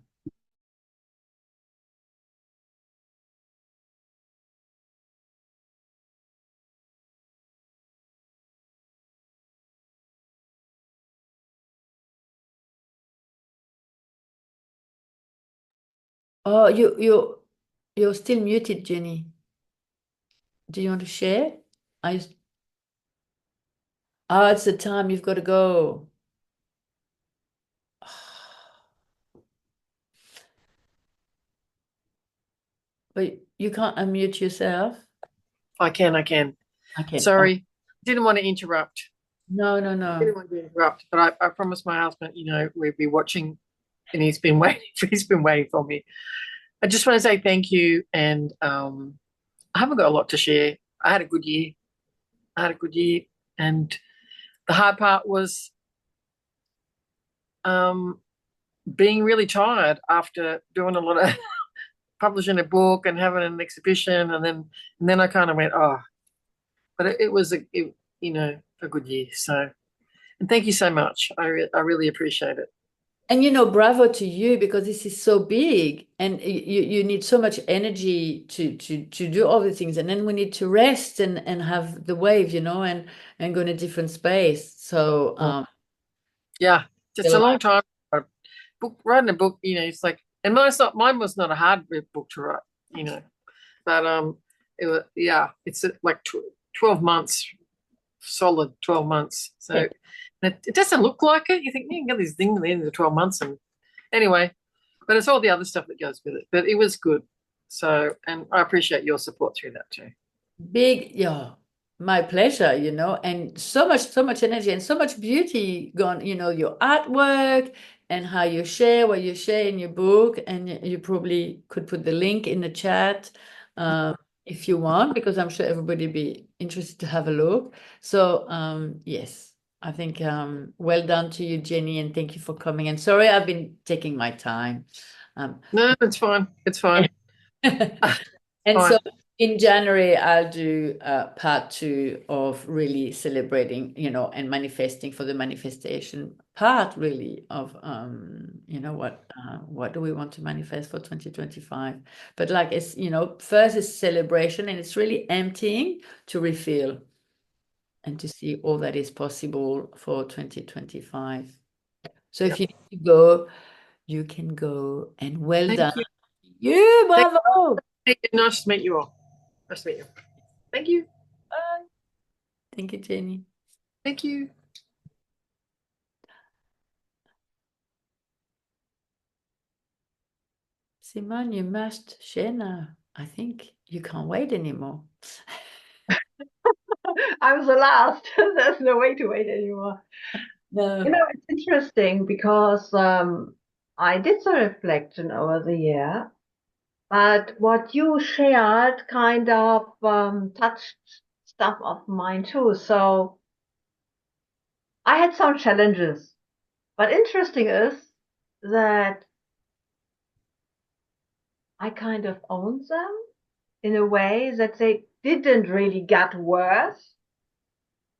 [SPEAKER 1] Oh, you're still muted, Jenny. Do you want to share? I Oh, it's the time you've got to go. But you can't unmute yourself.
[SPEAKER 5] I can.
[SPEAKER 1] Okay.
[SPEAKER 5] Sorry, didn't want to interrupt.
[SPEAKER 1] No.
[SPEAKER 5] Didn't want to interrupt, but I promised my husband, we'd be watching, and he's been waiting. He's been waiting for me. I just want to say thank you, and I haven't got a lot to share. I had a good year. And the hard part was being really tired after doing a lot of publishing a book and having an exhibition, and then I kind of went, oh, but it was a good year. So, and thank you so much. I really appreciate it.
[SPEAKER 1] And bravo to you, because this is so big, and you need so much energy to do all the things, and then we need to rest and have the wave, and go in a different space. So
[SPEAKER 5] yeah, just a long time. Writing a book, it's like, and mine was not a hard book to write, but it was, it's like 12 months, solid 12 months. So it doesn't look like it. You think you can get this thing at the end of the 12 months, and anyway, but it's all the other stuff that goes with it. But it was good. So, and I appreciate your support through that too.
[SPEAKER 1] Big, yeah, my pleasure, and so much energy and so much beauty gone, your artwork and how you share what you share in your book. And you probably could put the link in the chat if you want, because I'm sure everybody would be interested to have a look. So yes, I think well done to you, Jenny, and thank you for coming. And sorry, I've been taking my time.
[SPEAKER 5] No, it's fine. It's fine.
[SPEAKER 1] And so in January, I'll do part 2 of really celebrating, and manifesting for the manifestation part, really, of, what do we want to manifest for 2025? But like, it's, first is celebration, and it's really emptying to refill and to see all that is possible for 2025. So if you need to go, you can go, and well done. You, bravo.
[SPEAKER 5] Nice to meet you all. Nice to meet you. Thank you.
[SPEAKER 1] Bye. Thank you, Jenny.
[SPEAKER 5] Thank you.
[SPEAKER 1] Simone, you must share now. I think you can't wait anymore.
[SPEAKER 2] I was the last. There's no way to wait anymore.
[SPEAKER 1] No.
[SPEAKER 2] It's interesting because I did some reflection over the year, but what you shared kind of touched stuff of mine too. So I had some challenges, but interesting is that I kind of owned them in a way that they didn't really get worse.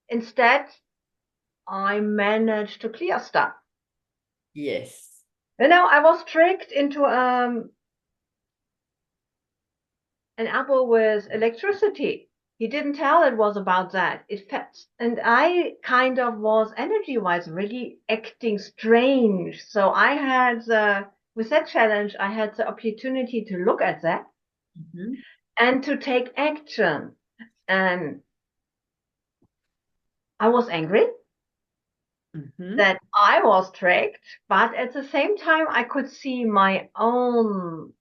[SPEAKER 2] Instead, I managed to clear stuff.
[SPEAKER 1] Yes.
[SPEAKER 2] I was tricked into an apple with electricity. He didn't tell it was about that. And I kind of was energy-wise really acting strange. So I had with that challenge, I had the opportunity to look at that and to take action. And I was angry that I was tricked, but at the same time, I could see my own,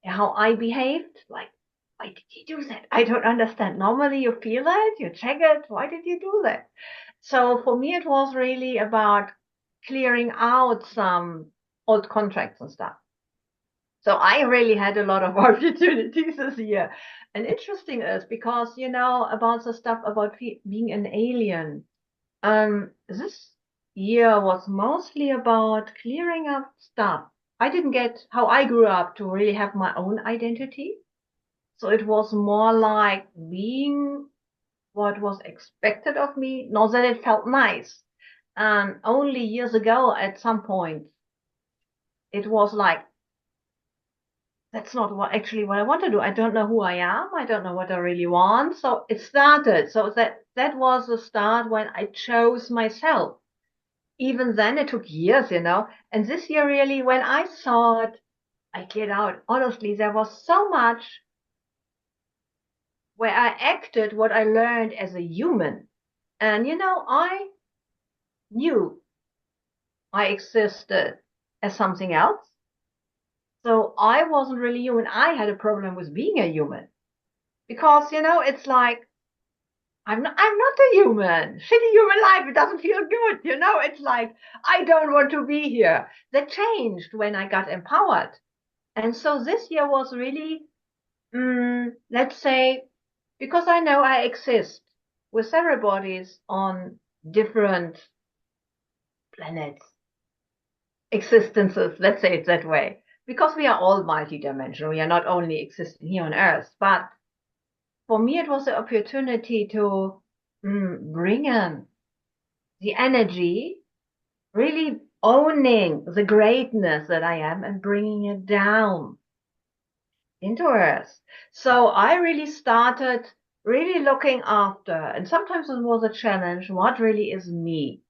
[SPEAKER 2] how I behaved. Like, why did you do that? I don't understand. Normally you feel that, you check it. Why did you do that? So for me, it was really about clearing out some old contracts and stuff. So I really had a lot of opportunities this year. And interesting is because, about the stuff about being an alien. This year was mostly about clearing up stuff. I didn't get how I grew up to really have my own identity. So it was more like being what was expected of me, not that it felt nice. And only years ago, at some point, it was like, that's not what I want to do. I don't know who I am. I don't know what I really want. So it started. So that was the start when I chose myself. Even then it took years, And this year really, when I thought
[SPEAKER 6] I cleared out. Honestly, there was so much where I acted what I learned as a human. And, I knew I existed as something else. So I wasn't really human. I had a problem with being a human because, it's like, I'm not a human. Shitty human life, it doesn't feel good. It's like, I don't want to be here. That changed when I got empowered. And so this year was really, let's say, because I know I exist with several bodies on different planets, existences, let's say it that way, because we are all multidimensional. We are not only existing here on Earth, but for me, it was the opportunity to bring in the energy, really owning the greatness that I am and bringing it down into Earth. So I really started really looking after, and sometimes it was a challenge, what really is me.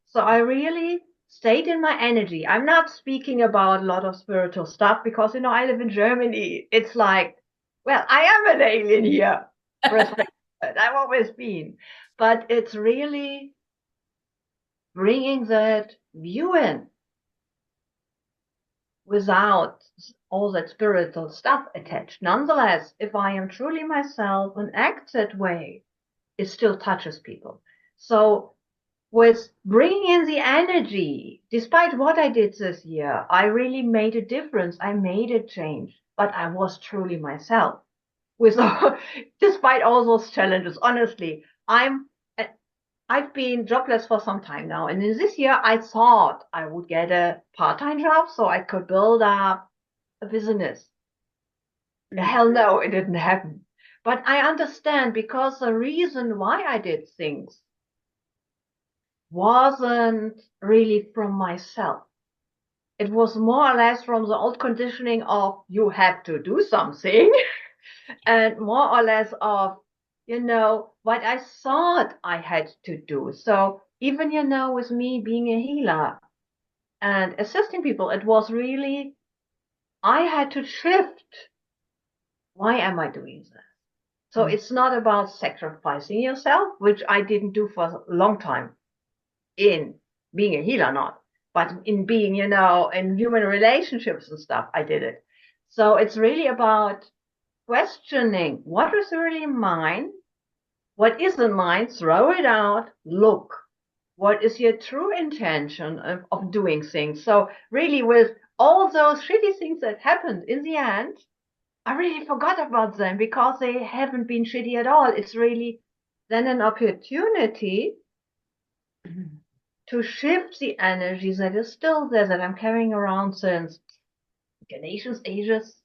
[SPEAKER 6] So I really stayed in my energy. I'm not speaking about a lot of spiritual stuff because, I live in Germany. It's like, well, I am an alien here. Respect. I've always been. But it's really bringing that view in without all that spiritual stuff attached. Nonetheless, if I am truly myself and act that way, it still touches people. So with bringing in the energy, despite what I did this year, I really made a difference. I made a change, but I was truly myself. Despite all those challenges, honestly, I've been jobless for some time now. And in this year, I thought I would get a part-time job so I could build up a business. Hell no, it didn't happen. But I understand because the reason why I did things wasn't really from myself. It was more or less from the old conditioning of you have to do something and more or less of, what I thought I had to do. So even, with me being a healer and assisting people, it was really, I had to shift. Why am I doing this? So it's not about sacrificing yourself, which I didn't do for a long time in being a healer, not, but in being, in human relationships and stuff, I did it. So it's really about questioning what is really mine, what isn't mine, throw it out, look, what is your true intention of doing things. So really with all those shitty things that happened in the end, I really forgot about them because they haven't been shitty at all. It's really then an opportunity to shift the energy that is still there, that I'm carrying around since generations, ages,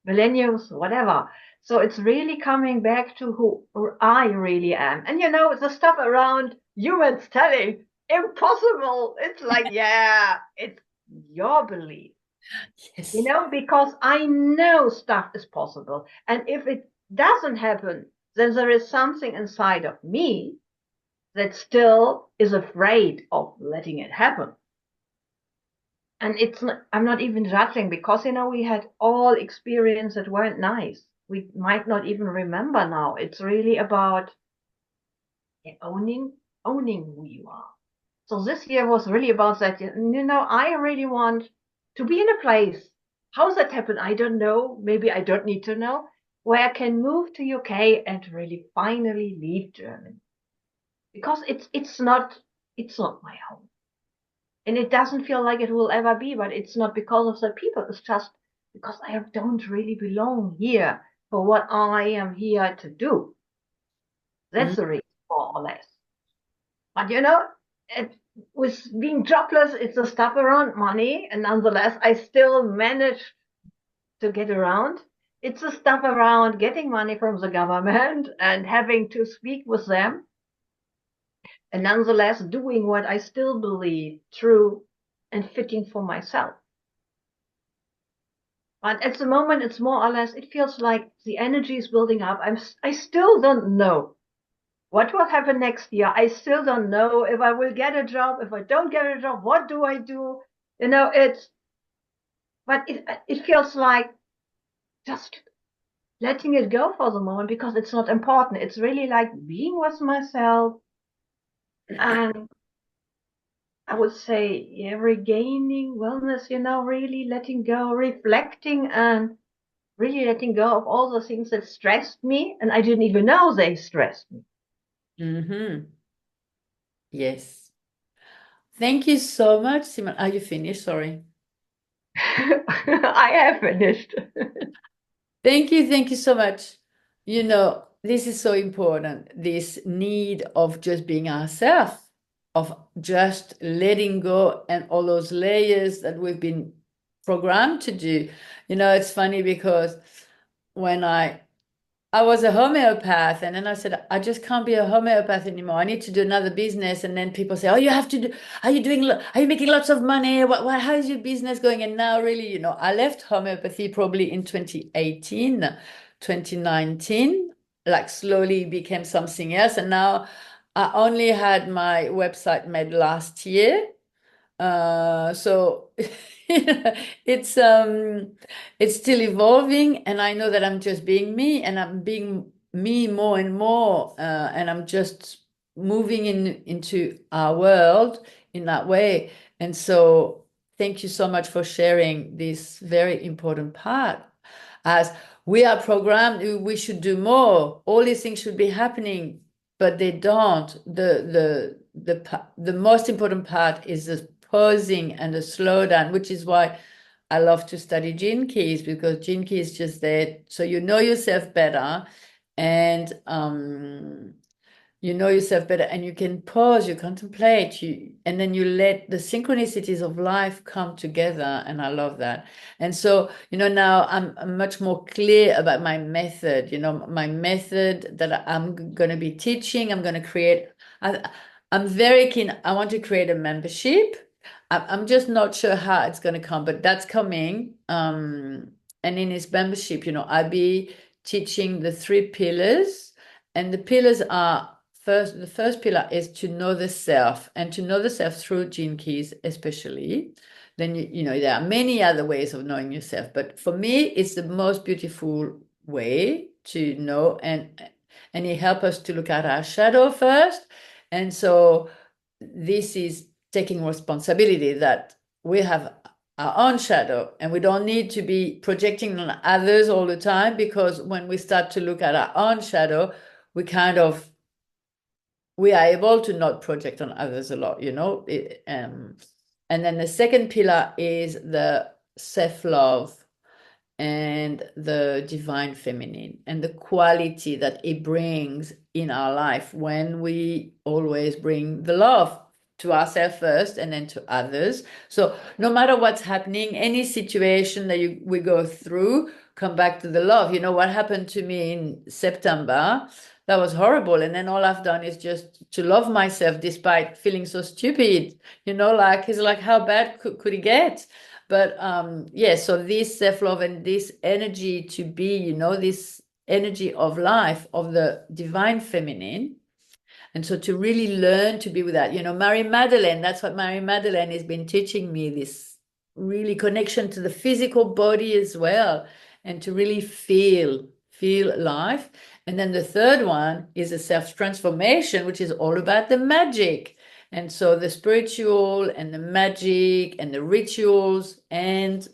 [SPEAKER 6] millenniums, whatever. So it's really coming back to who I really am. And the stuff around humans telling impossible. It's like, yeah, it's your belief.
[SPEAKER 1] Yes.
[SPEAKER 6] Because I know stuff is possible. And if it doesn't happen, then there is something inside of me that still is afraid of letting it happen. And I'm not even judging because, we had all experiences that weren't nice. We might not even remember now. It's really about owning who you are. So this year was really about that. I really want to be in a place. How does that happen? I don't know. Maybe I don't need to know. Where I can move to UK and really finally leave Germany. Because it's not my home. And it doesn't feel like it will ever be, but it's not because of the people. It's just because I don't really belong here for what I am here to do. That's the reason, more or less. But with being jobless, it's the stuff around money. And nonetheless, I still manage to get around. It's the stuff around getting money from the government and having to speak with them. And nonetheless, doing what I still believe true and fitting for myself. But at the moment, it's more or less, it feels like the energy is building up. I still don't know what will happen next year. I still don't know if I will get a job. If I don't get a job, what do I do? but it feels like just letting it go for the moment because it's not important. It's really like being with myself, and I would say, yeah, regaining wellness, really letting go, reflecting, and really letting go of all the things that stressed me, and I didn't even know they stressed me.
[SPEAKER 1] Mm-hmm. Yes. Thank you so much, Simon. Are you finished? Sorry.
[SPEAKER 6] I have finished.
[SPEAKER 1] Thank you so much. This is so important, this need of just being ourselves, of just letting go and all those layers that we've been programmed to do. It's funny because when I was a homeopath, and then I said, I just can't be a homeopath anymore. I need to do another business. And then people say, oh, you have to do, are you making lots of money? How is your business going? And now really, I left homeopathy probably in 2018, 2019, like slowly became something else. And now I only had my website made last year. So it's still evolving, and I know that I'm just being me, and I'm being me more and more, and I'm just moving into our world in that way. And so thank you so much for sharing this very important part. As we are programmed, we should do more. All these things should be happening, but they don't. The most important part is the pausing and the slowdown, which is why I love to study Gene Keys, because Gene Keys is just there so you know yourself better, and you know yourself better, and you can pause, you contemplate, and then you let the synchronicities of life come together. And I love that. And so, now I'm much more clear about my method, my method that I'm going to be teaching. I'm going to create, I'm very keen. I want to create a membership. I'm just not sure how it's going to come, but that's coming. And in this membership, I'll be teaching the 3 pillars, and the pillars are, the first pillar is to know the self, and to know the self through Gene Keys, especially. Then there are many other ways of knowing yourself, but for me, it's the most beautiful way to know, and it helps us to look at our shadow first. And so this is taking responsibility that we have our own shadow, and we don't need to be projecting on others all the time, because when we start to look at our own shadow, we are able to not project on others a lot, and then the second pillar is the self-love and the divine feminine, and the quality that it brings in our life when we always bring the love to ourselves first and then to others. So no matter what's happening, any situation that we go through, come back to the love. What happened to me in September, that was horrible, and then all I've done is just to love myself despite feeling so stupid. It's like, how bad could it get? But so this self-love and this energy to be, this energy of life, of the divine feminine. And so to really learn to be with that, Marie Madeleine, that's what Marie Madeleine has been teaching me, this really connection to the physical body as well, and to really feel life. And then the third one is a self-transformation, which is all about the magic. And so the spiritual and the magic and the rituals and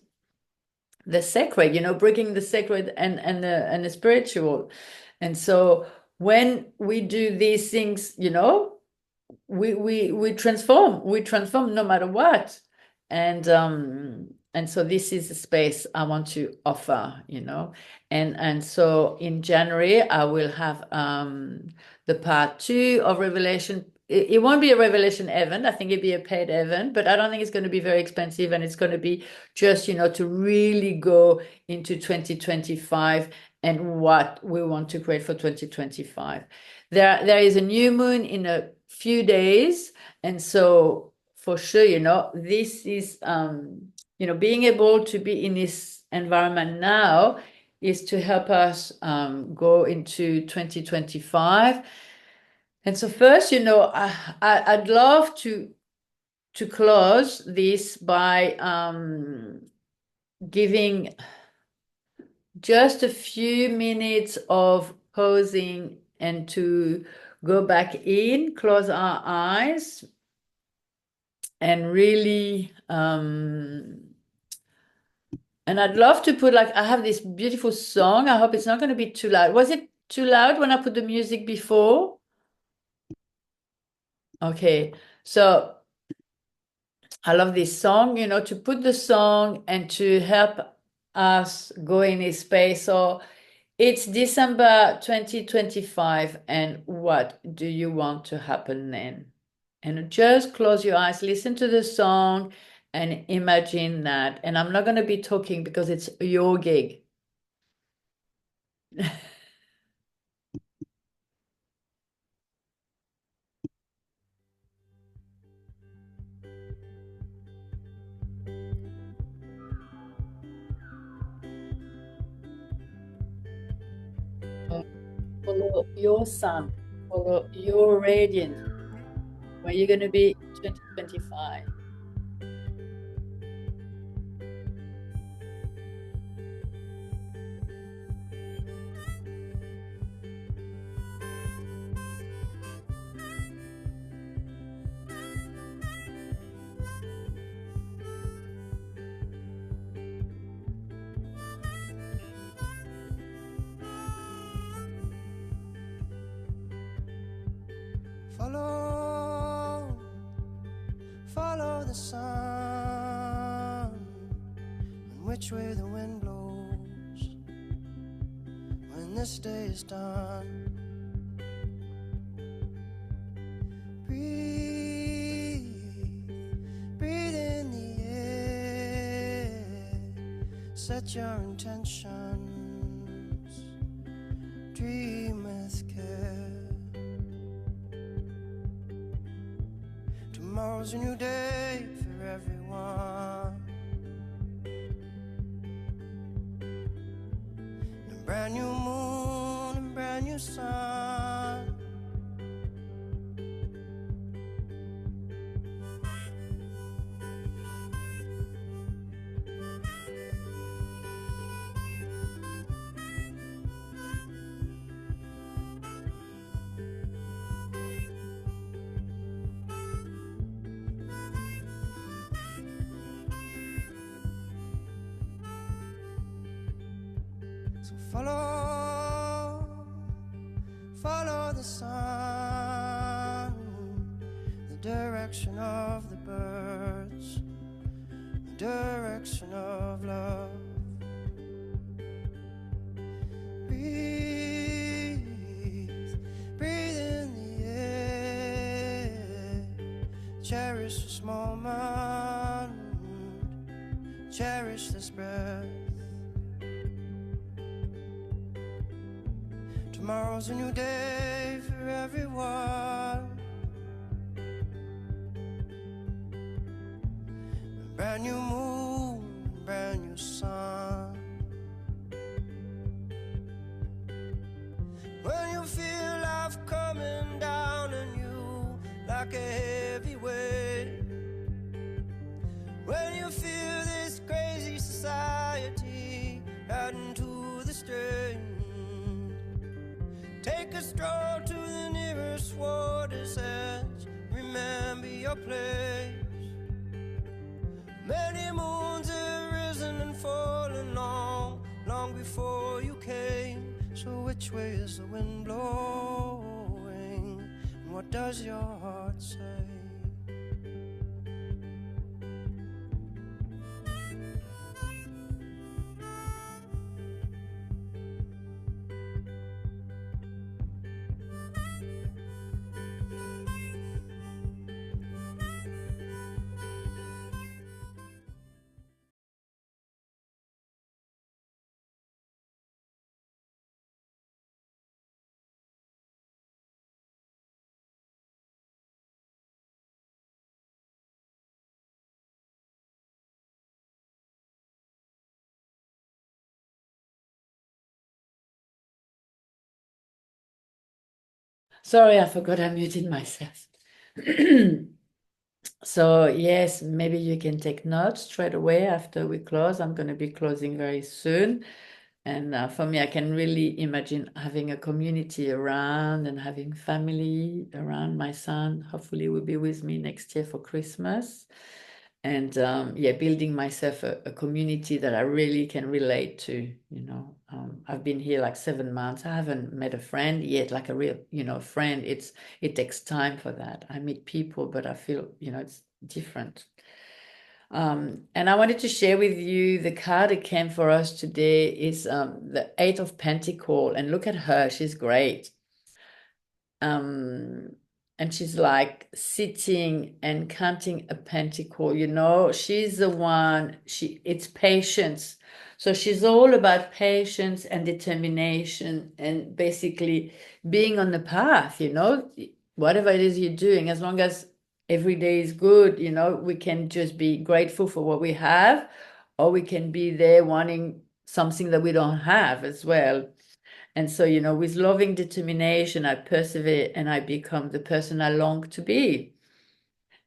[SPEAKER 1] the sacred, bringing the sacred and the spiritual. And so when we do these things, we transform no matter what. And so this is a space I want to offer, and so in January I will have the part 2 of Revelation. It won't be a Revelation event. I think it'd be a paid event, but I don't think it's going to be very expensive, and it's going to be just, to really go into 2025 and what we want to create for 2025. There is a new moon in a few days, and so for sure, this is being able to be in this environment now is to help us go into 2025. And so first, I'd love to close this by giving just a few minutes of pausing and to go back in, close our eyes, and really, and I'd love to put, like, I have this beautiful song. I hope it's not going to be too loud. Was it too loud when I put the music before? Okay, so I love this song, to put the song and to help us go in a space. So it's December 2025, and what do you want to happen then? And just close your eyes, listen to the song, and imagine that. And I'm not going to be talking because it's your gig. Follow your sun, follow your radiance, where you're going to be 2025.
[SPEAKER 7] Follow the sun, and which way the wind blows when this day is done. Breathe, breathe in the air, set your intentions, dream with care. Tomorrow's a new day for everyone, a brand new moon and brand new sun. So follow the sun, the direction of the birds, the direction of love. Breathe, breathe in the air, cherish this moment, cherish this breath. Tomorrow's a new day for everyone, a brand new moon, brand new sun. When you feel life coming down on you like a heavy weight, when you feel this crazy society adding to the strain, take a stroll to the nearest water's edge. Remember your place. Many moons have risen and fallen long, long before you came. So which way is the wind blowing? And what does your heart say?
[SPEAKER 1] Sorry, I forgot I muted myself. So yes, maybe you can take notes straight away after we close. I'm going to be closing very soon. And for me, I can really imagine having a community around and having family around. My son hopefully will be with me next year for Christmas. And yeah, building myself a community that I really can relate to, I've been here like 7 months. I haven't met a friend yet, like a real, friend. It takes time for that. I meet people, but I feel, it's different. And I wanted to share with you the card that came for us today is the Eight of Pentacles. And look at her, she's great. And she's like sitting and counting a pentacle, she's the one, it's patience. So she's all about patience and determination and basically being on the path, whatever it is you're doing, as long as every day is good, we can just be grateful for what we have, or we can be there wanting something that we don't have as well. And so, with loving determination, I persevere and I become the person I long to be.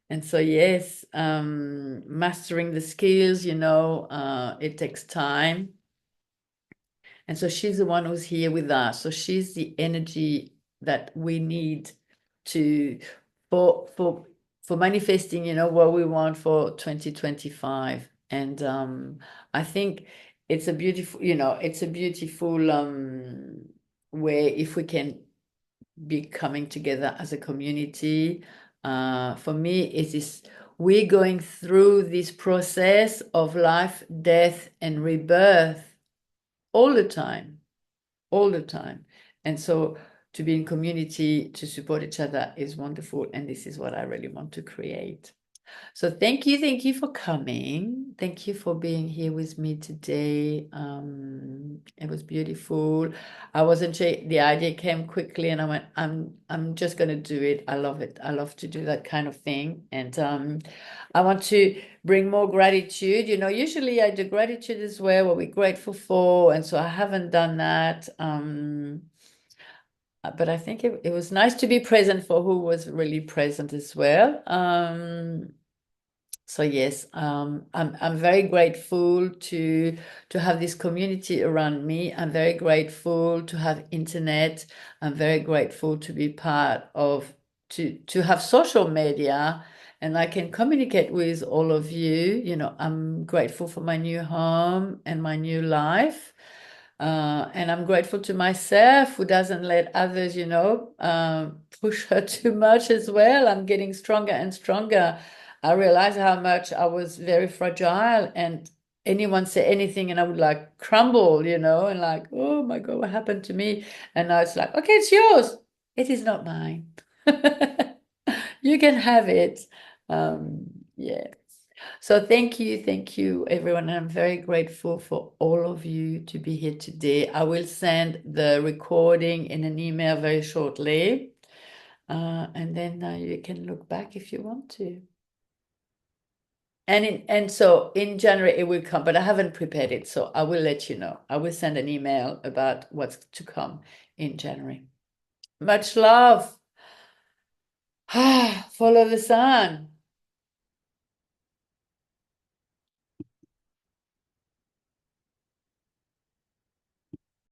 [SPEAKER 1] And so, yes, mastering the skills, it takes time. And so she's the one who's here with us. So she's the energy that we need for manifesting, what we want for 2025. And I think it's a beautiful, way if we can be coming together as a community. For me, it is we're going through this process of life, death, and rebirth all the time. And so to be in community, to support each other is wonderful. And this is what I really want to create. So thank you for coming. Thank you for being here with me today. It was beautiful. I wasn't sure, the idea came quickly and I went, I'm just going to do it. I love it. I love to do that kind of thing. And I want to bring more gratitude. Usually I do gratitude as well, what we're grateful for. And so I haven't done that. But I think it was nice to be present for who was really present as well. So yes, I'm very grateful to have this community around me. I'm very grateful to have internet. I'm very grateful to be part of to have social media, and I can communicate with all of you. I'm grateful for my new home and my new life. And I'm grateful to myself who doesn't let others, push her too much as well. I'm getting stronger and stronger. I realized how much I was very fragile, and anyone say anything and I would like crumble, and like, oh my God, what happened to me? And now it's like, okay, it's yours. It is not mine. You can have it. Yeah. So thank you, everyone. I'm very grateful for all of you to be here today. I will send the recording in an email very shortly. And then you can look back if you want to. And so in January it will come, but I haven't prepared it, so I will let you know. I will send an email about what's to come in January. Much love. Follow the sun.